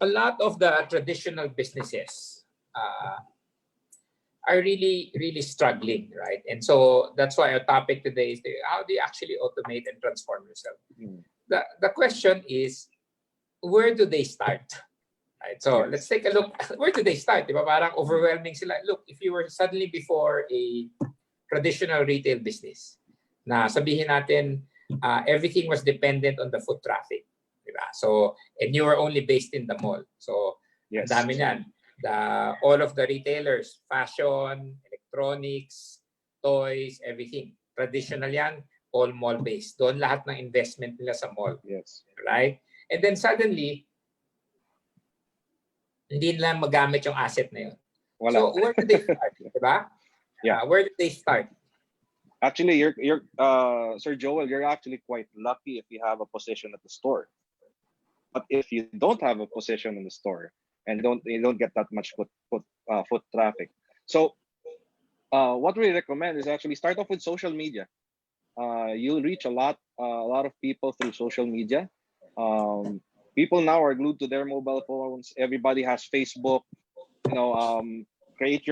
A lot of the traditional businesses are really, really struggling, right? And so that's why our topic today is how do you actually automate and transform yourself? The question is, where do they start? Right. So let's take a look. Where do they start? Diba? Parang overwhelming sila. Look, if you were suddenly before a traditional retail business, na sabihin natin, everything was dependent on the foot traffic. Diba? So, and you were only based in the mall. So, yes, dami niyan. All of the retailers, fashion, electronics, toys, everything. Traditional yan, all mall-based. Doon lahat ng investment nila sa mall. Yes. Right? And then suddenly, hindi nila magamit yung asset na yun. Wala. So, where do they start? Diba? Yeah. Where do they start? Actually, you're Sir Joel, you're actually quite lucky if you have a position at the store. But if you don't have a position in the store and you don't get that much foot traffic, so what we recommend is actually start off with social media. You'll reach a lot of people through social media. People now are glued to their mobile phones. Everybody has Facebook. You know, create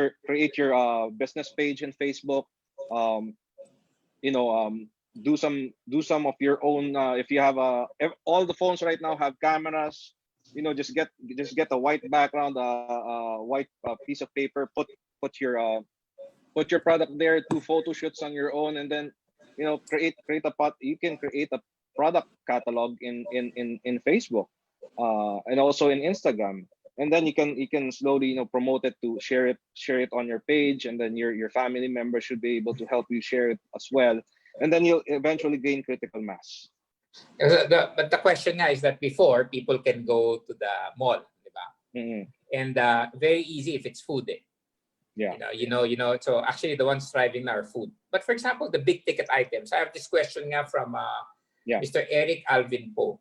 your business page in Facebook. Do some of your own. If you have all the phones right now have cameras. You know, just get a white background, white piece of paper. Put your product there. Do photo shoots on your own, and then create you can create a product catalog in Facebook, and also in Instagram, and then you can slowly promote it to share it on your page, and then your family members should be able to help you share it as well, and then you'll eventually gain critical mass. But the question now is that before people can go to the mall, diba? Mm-hmm. And very easy if it's food. Yeah. So actually the ones thriving are food. But for example, the big ticket items. I have this question now from Mr. Eric Alvin Poe.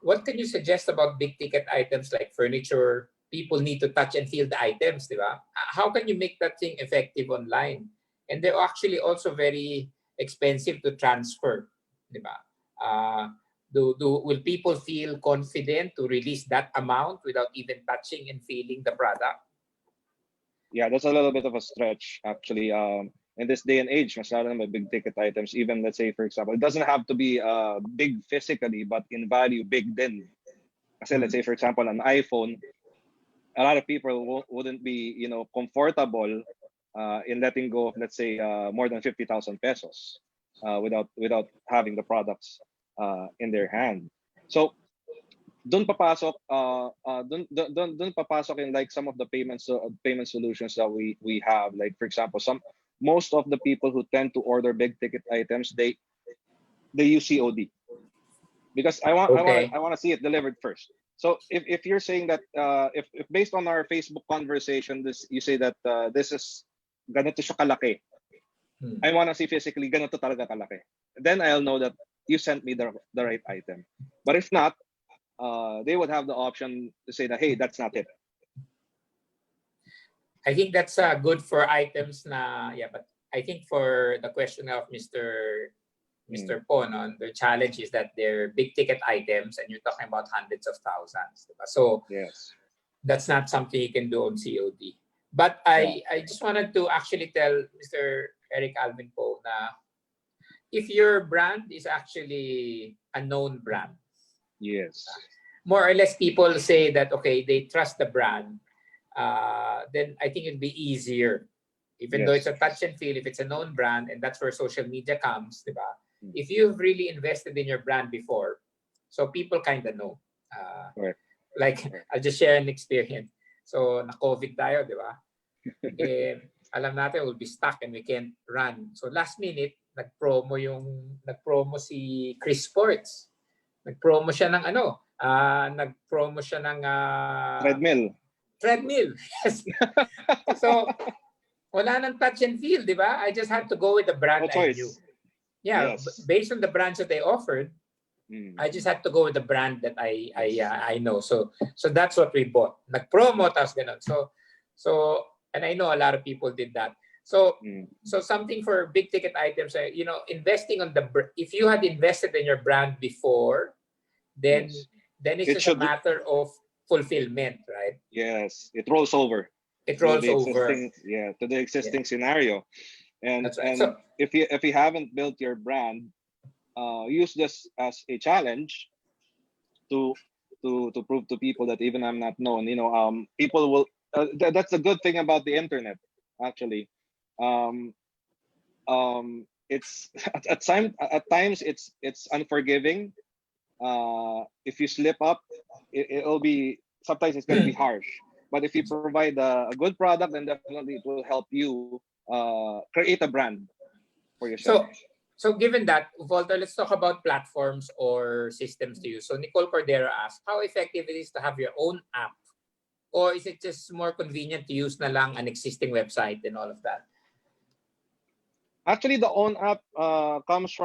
What can you suggest about big ticket items like furniture? People need to touch and feel the items, diba? How can you make that thing effective online? And they're actually also very expensive to transfer, diba? Will people feel confident to release that amount without even touching and feeling the product? Yeah, that's a little bit of a stretch, actually. In this day and age, mas lalo na big ticket items, even let's say, for example, it doesn't have to be big physically, but in value, big then. Kasi let's say, for example, an iPhone, a lot of people wouldn't be, comfortable in letting go of, let's say, more than 50,000 pesos without having the products in their hand. So, doon papasok in like some of the payment solutions that we have. Like for example, most of the people who tend to order big ticket items, they use COD because I want to see it delivered first. So if you're saying that if based on our Facebook conversation, you say that this is ganito siya kalaki, I want to see physically ganito talaga kalaki. Then I'll know that you sent me the right item. But if not, they would have the option to say that, hey, that's not it. I think that's good for items na, but I think for the question of Mr. Pon, the challenge is that they're big ticket items and you're talking about hundreds of thousands. Diba? So yes, that's not something you can do on COD. But I just wanted to actually tell Mr. Eric Alvin Poe na if your brand is actually a known brand, Yes. more or less people say that, okay, they trust the brand, then I think it'd be easier. Even though it's a touch and feel, if it's a known brand, and that's where social media comes, di ba? If you've really invested in your brand before, so people kind of know. Correct. Like, I'll just share an experience. So, na-COVID tayo, di ba? Eh, alam natin we'll be stuck and we can't run. So, last minute, nagpromo si Chris Sports. Nagpromo siya ng nagpromo siya ng treadmill. Yes. So, wala nang touch and feel, di ba? I just had to go with the brand I knew. Yeah, Yes. based on the brands that they offered, I just had to go with the brand that I know. So that's what we bought. Nag-promo, tapos ganun. So and I know a lot of people did that. So something for big ticket items, investing on if you had invested in your brand before, then it's just a matter of fulfillment, right? Yes, it rolls over. It rolls over. To the existing scenario. And That's right. and if you haven't built your brand, use this as a challenge to prove to people that even I'm not known. People will. That's the good thing about the internet, actually. It's at times it's unforgiving. If you slip up, it'll be sometimes it's going to be harsh. But if you provide a good product, then definitely it will help you create a brand for yourself. So given that, Walter, let's talk about platforms or systems to use. So Nicole Cordero asked, how effective it is to have your own app? Or is it just more convenient to use na lang an existing website and all of that? Actually, the own app comes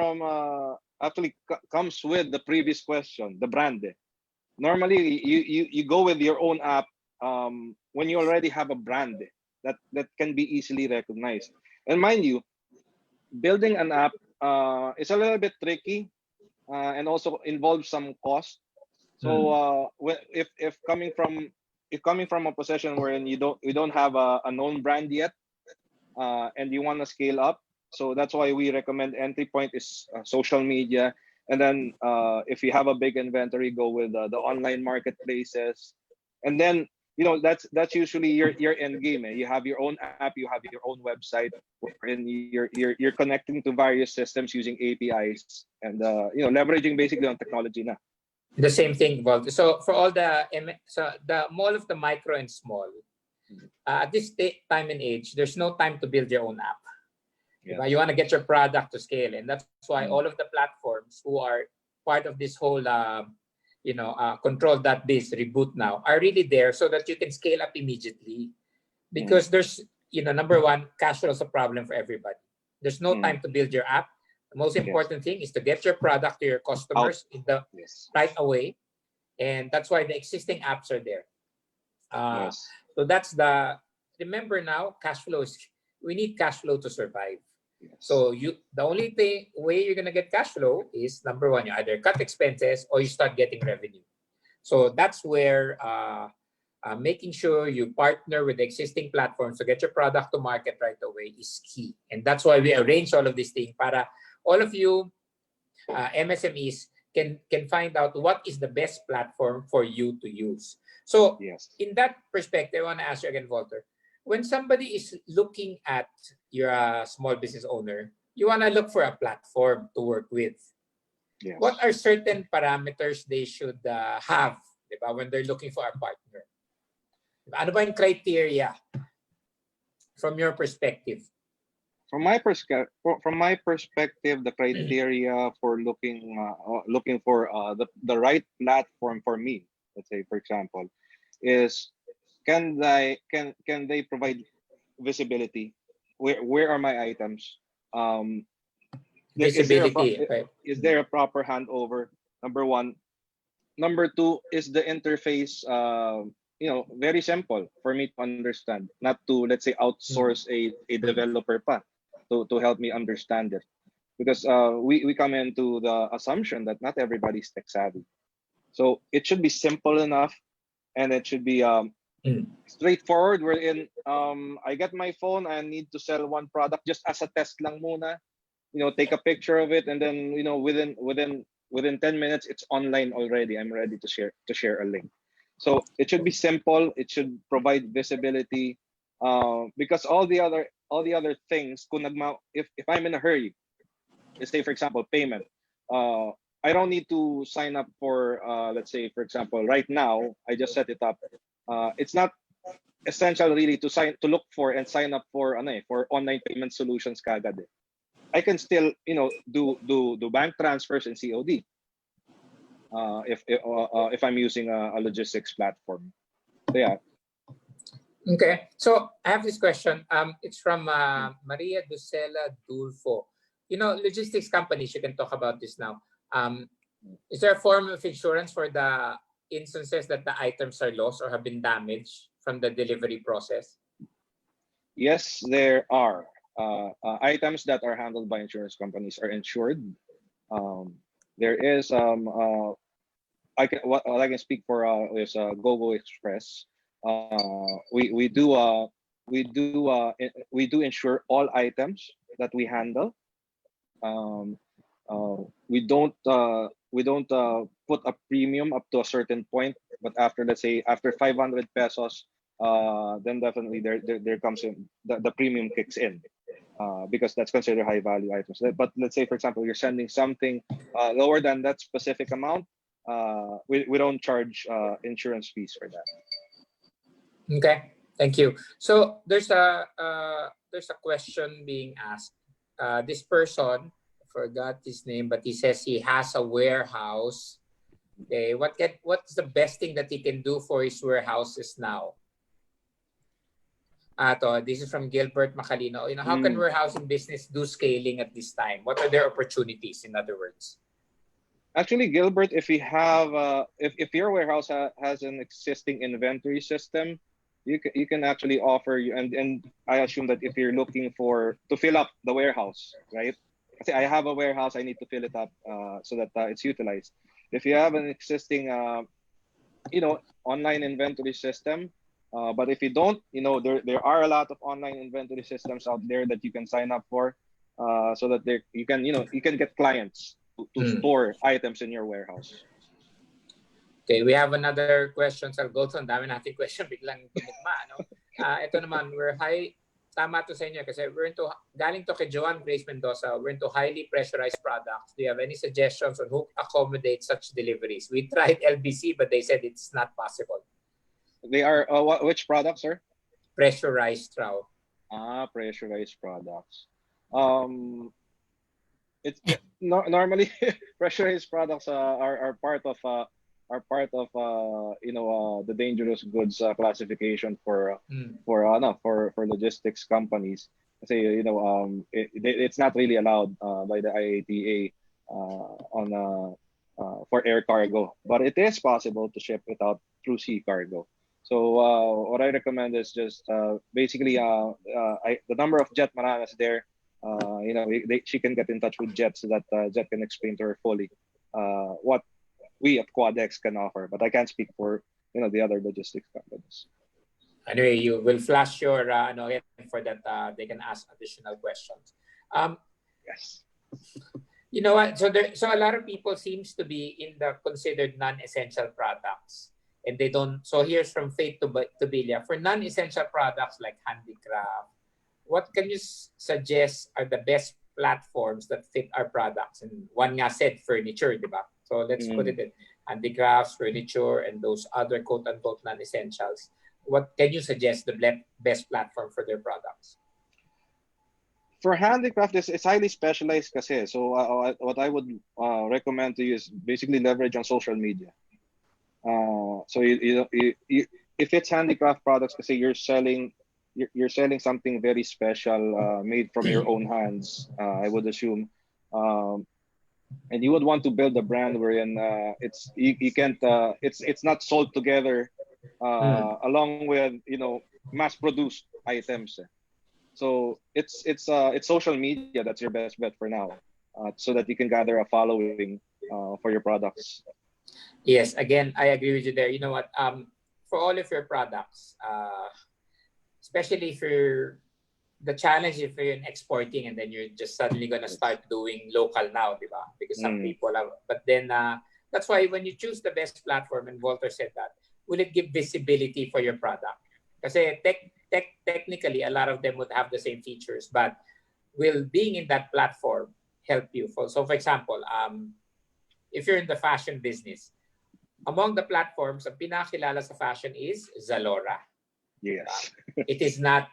with the previous question, the brand. Normally, you go with your own app when you already have a brand that can be easily recognized. And mind you, building an app is a little bit tricky and also involves some cost. So if coming from a position wherein you don't have a known brand yet, and you want to scale up, so that's why we recommend entry point is social media. And then if you have a big inventory, go with the online marketplaces. And then that's usually your end game. You have your own app, you have your own website, and you're connecting to various systems using APIs and leveraging basically on technology now. The same thing, Walter. So for all all of the micro and small, at this time and age, there's no time to build your own app. Yes. You want to get your product to scale, and that's why all of the platforms who are part of this whole control.biz reboot now are really there so that you can scale up immediately. Because there's number one, cash flow is a problem for everybody. There's no time to build your app. The most important thing is to get your product to your customers in the right away, and that's why the existing apps are there. So that's remember now, cash flow we need cash flow to survive. So the only way you're gonna get cash flow is number one, you either cut expenses or you start getting revenue. So that's where making sure you partner with existing platforms to get your product to market right away is key. And that's why we arrange all of these things para all of you MSMEs can find out what is the best platform for you to use. So in that perspective, I want to ask you again, Walter, when somebody is looking at your small business owner, you want to look for a platform to work with. What are certain parameters they should have, diba, when they're looking for a partner? Diba? Ano ba yung criteria from your perspective? From my perspective, the criteria for looking for the right platform for me, let's say for example, is can they provide visibility? Where are my items? Visibility. Is there a proper handover? Number one. Number two, is the interface very simple for me to understand, not to, let's say, outsource a developer pa to help me understand it, because we come into the assumption that not everybody's tech savvy. So it should be simple enough, and it should be straightforward. Wherein I get my phone, I need to sell one product just as a test lang muna. take a picture of it, and then within 10 minutes it's online already. I'm ready to share a link. So it should be simple. It should provide visibility, because all the other things, if I'm in a hurry, let's say for example payment, I don't need to sign up for, let's say for example right now I just set it up. It's not essential really to look for and sign up for for online payment solutions kagad. I can still do bank transfers and COD, if I'm using a logistics platform. So yeah. Okay, so I have this question. It's from Maria Ducela Dulfo. Logistics companies, you can talk about this now. Is there a form of insurance for the instances that the items are lost or have been damaged from the delivery process? Yes, there are. Items that are handled by insurance companies are insured. There is what I can speak for is GoGo Express. We do insure all items that we handle. We don't put a premium up to a certain point, but let's say after 500 pesos, then definitely there comes in the premium kicks in, because that's considered high value items. But let's say for example you're sending something lower than that specific amount, we don't charge insurance fees for that. Okay, thank you. So there's a question being asked. This person, I forgot his name, but he says he has a warehouse. Okay, what's the best thing that he can do for his warehouses now? This is from Gilbert Macalino. How can warehousing business do scaling at this time? What are their opportunities, in other words? Actually, Gilbert, if you have if your warehouse has an existing inventory system, you can actually offer and I assume that if you're looking to fill up the warehouse, right? Say I have a warehouse, I need to fill it up so that it's utilized. If you have an existing online inventory system, but if you don't, there are a lot of online inventory systems out there that you can sign up for, so that you can get clients to store items in your warehouse. Okay, we have another question. So I'll go to ang dami nating question biglang tumugma, no? Ito naman, tama to sa inyo kasi galing to kay Joanne Grace Mendoza, we're into highly pressurized products. Do you have any suggestions on who accommodates such deliveries? We tried LBC, but they said it's not possible. They are which products, sir? Pressurized raw. Pressurized products. Normally pressurized products are part of the dangerous goods classification for logistics companies. Say it's not really allowed by the IATA for air cargo, but it is possible to ship it out through sea cargo. So what I recommend is just basically the number of Jet Maranas there. She can get in touch with Jet so that Jet can explain to her fully what we at QuadX can offer. But I can't speak for the other logistics companies. Anyway, you will flash your for that they can ask additional questions. Yes. You know what? So a lot of people seems to be in the considered non-essential products, and they don't. So here's from Faith to Bilia. For non-essential products like handicraft, what can you suggest are the best platforms that fit our products? And one nga said furniture, diba? So let's put it in handicrafts, furniture, and those other quote-unquote non-essentials. What can you suggest the best platform for their products? For handicraft, it's highly specialized kasi. So what I would recommend to you is basically leverage on social media. So if it's handicraft products, kasi you're selling something very special, made from your own hands, I would assume, and you would want to build a brand wherein it's not sold together along with mass-produced items. So it's social media that's your best bet for now, so that you can gather a following for your products. Yes, again, I agree with you there. You know what? For all of your products, especially if you're the challenge if you're in exporting and then you're just suddenly going to start doing local now, di ba? Because some people have, but then that's why when you choose the best platform, and Walter said that, will it give visibility for your product? Kasi technically, a lot of them would have the same features, but will being in that platform help you? So for example, if you're in the fashion business, among the platforms, ang pinakilala sa fashion is Zalora. Yes. It is not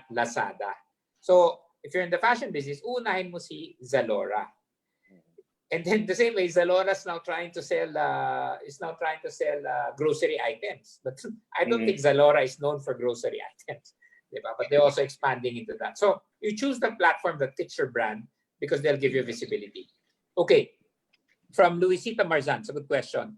Lazada. So if you're in the fashion business, unahin mo si Zalora. And then the same way, Zalora is now trying to sell grocery items. But I don't think Zalora is known for grocery items. Diba? But they're also expanding into that. So you choose the platform that fits your brand because they'll give you visibility. Okay. From Luisita Marzan, it's a good question.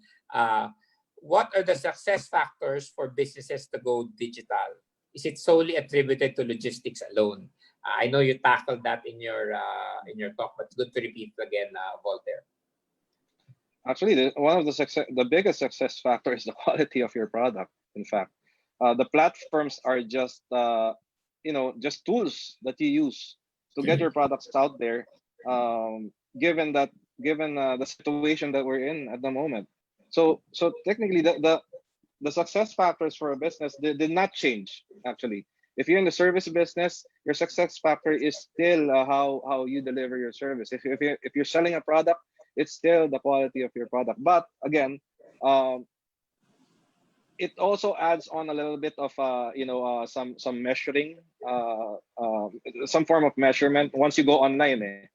What are the success factors for businesses to go digital? Is it solely attributed to logistics alone? I know you tackled that in your talk, but it's good to repeat again, Voltaire. Actually, one of the biggest success factor is the quality of your product. In fact, the platforms are just just tools that you use to get your products out there. Given the situation that we're in at the moment, so technically the success factors for a business did not change. Actually, if you're in the service business, your success factor is still how you deliver your service. If you're selling a product, it's still the quality of your product. But again, it also adds on a little bit of some measuring, some form of measurement once you go online.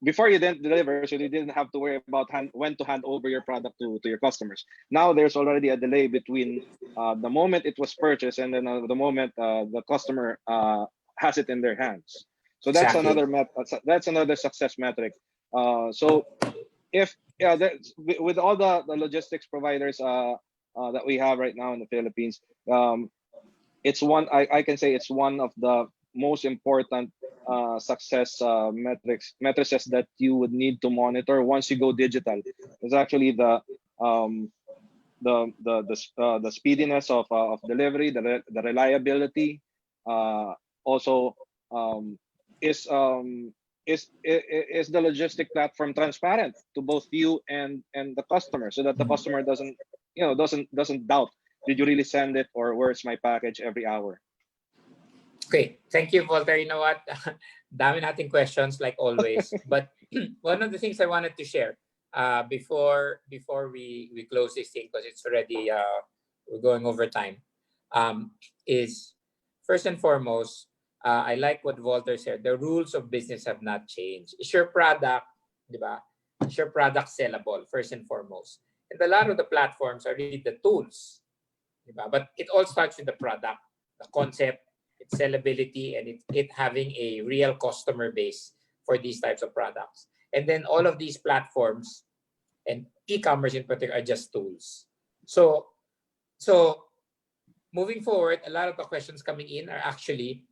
Before you didn't deliver, so you didn't have to worry about when to hand over your product to your customers. Now there's already a delay between the moment it was purchased and then the moment the customer has it in their hands. So that's another success metric. So if with all the logistics providers that we have right now in the Philippines, it's I can say it's one of the most important success matrices that you would need to monitor once you go digital. Is actually the speediness of delivery, the reliability. Also, is the logistic platform transparent to both you and the customer, so that the customer doesn't doubt, did you really send it, or where's my package every hour? Okay, thank you, Voltaire. You know what? Dami nating questions like always. But one of the things I wanted to share before we close this thing, because it's already we're going over time, is first and foremost, I like what Voltaire said. The rules of business have not changed. Is your product, di ba? Is your product sellable first and foremost? And a lot of the platforms are really the tools, di ba? But it all starts with the product, the concept, its sellability, and it having a real customer base for these types of products. And then all of these platforms and e-commerce in particular are just tools. So moving forward, a lot of the questions coming in are actually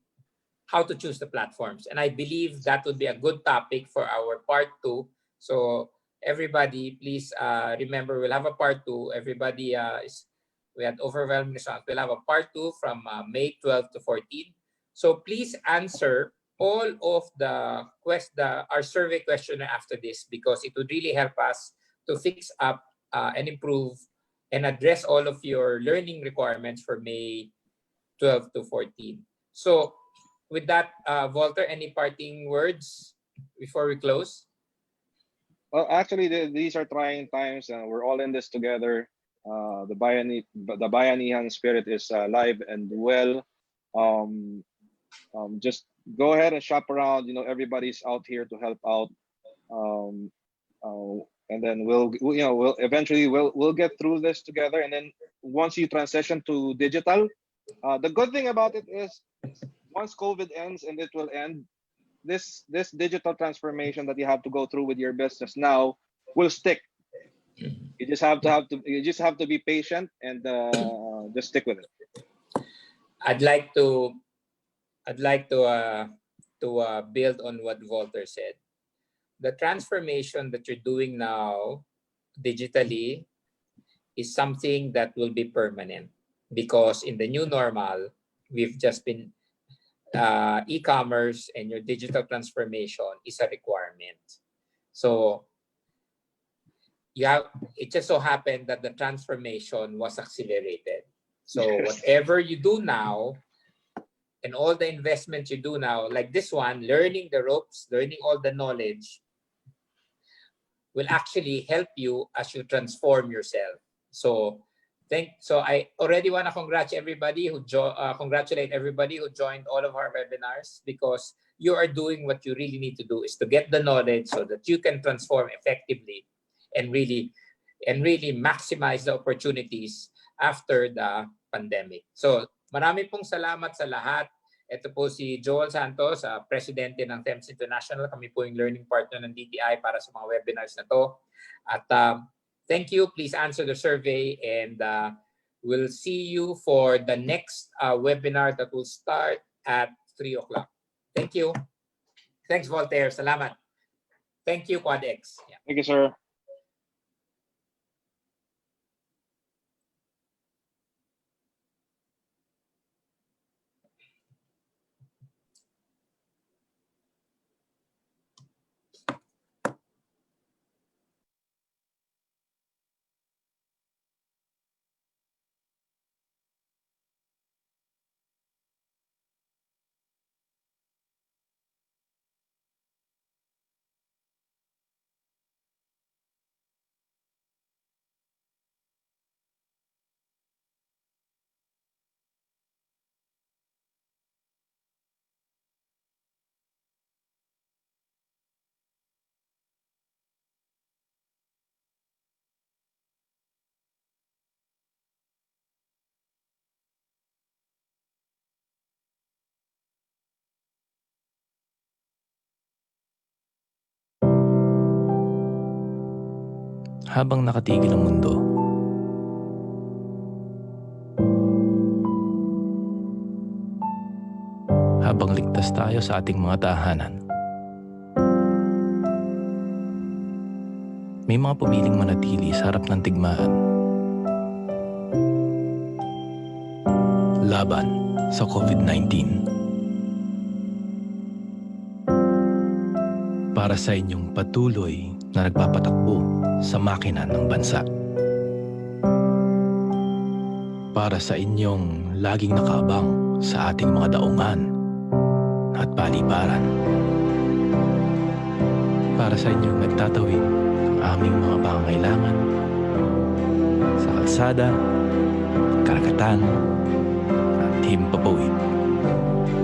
how to choose the platforms. And I believe that would be a good topic for our part 2. So everybody, please remember, we'll have a part 2. Everybody we had overwhelming response. We'll have a part 2 from May 12 to 14. So please answer all of our survey questionnaire after this, because it would really help us to fix up and improve and address all of your learning requirements for May 12 to 14. So with that, Voltaire, any parting words before we close? Well, actually, these are trying times, and we're all in this together. The Bayanihan spirit is alive and well. Just go ahead and shop around. Everybody's out here to help out, and then we'll eventually get through this together. And then once you transition to digital, the good thing about it is once COVID ends, and it will end, this digital transformation that you have to go through with your business now will stick. You just have to be patient and just stick with it. I'd like to build on what Voltaire said. The transformation that you're doing now digitally is something that will be permanent, because in the new normal, we've just been e-commerce and your digital transformation is a requirement. So it just so happened that the transformation was accelerated. So whatever you do now and all the investments you do now, like this one, learning the ropes, learning all the knowledge, will actually help you as you transform yourself. So I already want to congratulate everybody who joined all of our webinars, because you are doing what you really need to do, is to get the knowledge so that you can transform effectively and really maximize the opportunities after the pandemic. So marami pong salamat sa lahat. Ito po si Joel Santos, presidente ng TEMS International. Kami po yung learning partner ng DTI para sa mga webinars na to. At thank you. Please answer the survey, and we'll see you for the next webinar that will start at 3 o'clock. Thank you. Thanks, Voltaire. Salamat. Thank you, QuadX. Yeah. Thank you, sir. Habang nakatigil ang mundo, habang ligtas tayo sa ating mga tahanan, may mga pumiling manatili sa harap ng digmaan laban sa COVID-19. Para sa inyong patuloy na nagpapatakbo sa makina ng bansa. Para sa inyong laging nakaabang sa ating mga daungan at paliparan. Para sa inyong nagtatawid ng aming mga pangangailangan sa kalsada, karagatan at himpapawid.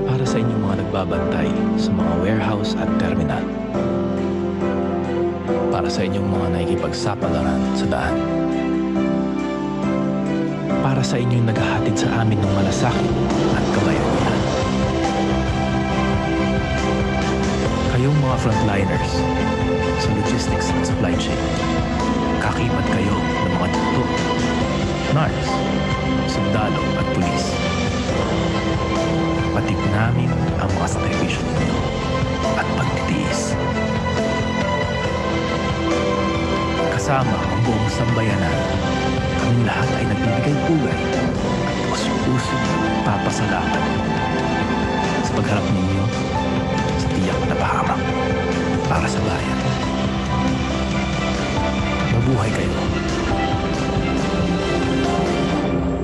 Para sa inyong mga nagbabantay sa mga warehouse at terminal. Para sa inyong mga nakikipagsapalaran sa daan. Para sa inyong naghahatid sa amin ng malasakit at kabayanihan. Kayong mga frontliners sa logistics at supply chain, kakibat kayo ng mga tuktok, nurse, sundalo at pulis. Patid namin ang mga sakripisyo ninyo at pagtitiis. Kasama ang buong sambayanan, kaming lahat ay nagbibigay pugay at puso-pusong papasalamat sa pagharap ninyo sa tiyak na pahamak para sa bayan. Mabuhay kayo,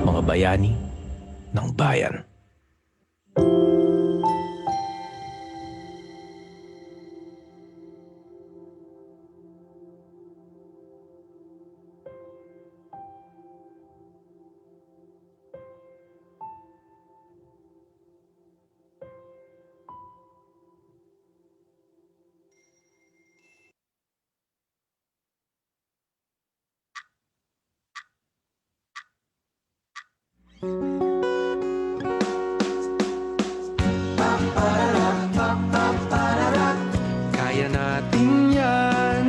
mga bayani ng bayan. Kaya natin yan.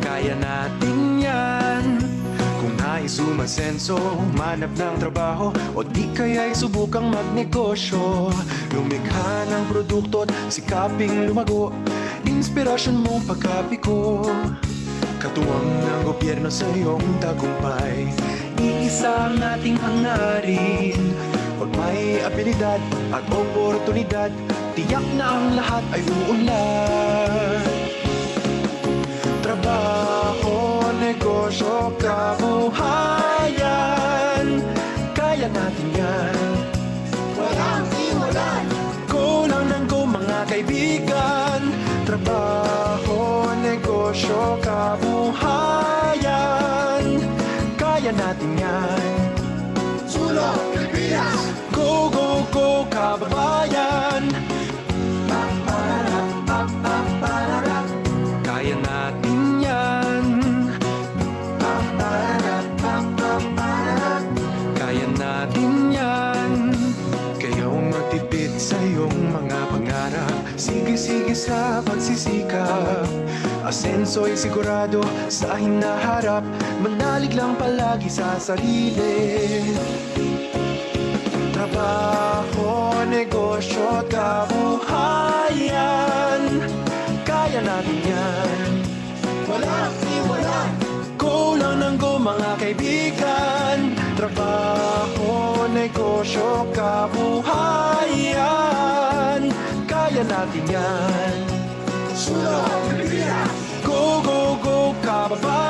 Kaya natin yan. Kung nais umasenso, manap ng trabaho, o di kaya'y subukang magnegosyo. Lumikha ng produkto at sikaping lumago, inspirasyon mong pagkapiko. Katuwang ng gobyerno sa iyong tagumpay. isa ang ating hangarin. Pag may abilidad at oportunidad, tiyak na ang lahat ay uunlad. Trabaho, negosyo, kabuhayan, kaya natin yan. Walang iwalan. Go lang ng go mga kaibigan. Trabaho, negosyo, kabuhayan, kaya natin yan. Sulong Pilipinas! Go, go, go, kababayan! Kaya natin yan. Kaya natin yan. Kayaw magtipid sa iyong mga pangarap. Sige-sige sa pagsisikap. Asenso'y sigurado sa hinaharap. Manalig lang palagi sa sarili. Trabaho, negosyo, kabuhayan, kaya natin yan. Walang iwalan. Go lang ng go mga kaibigan. Trabaho, negosyo, kabuhayan, kaya natin yan. Sulong Pilipinas! Go, go, go, kababayan!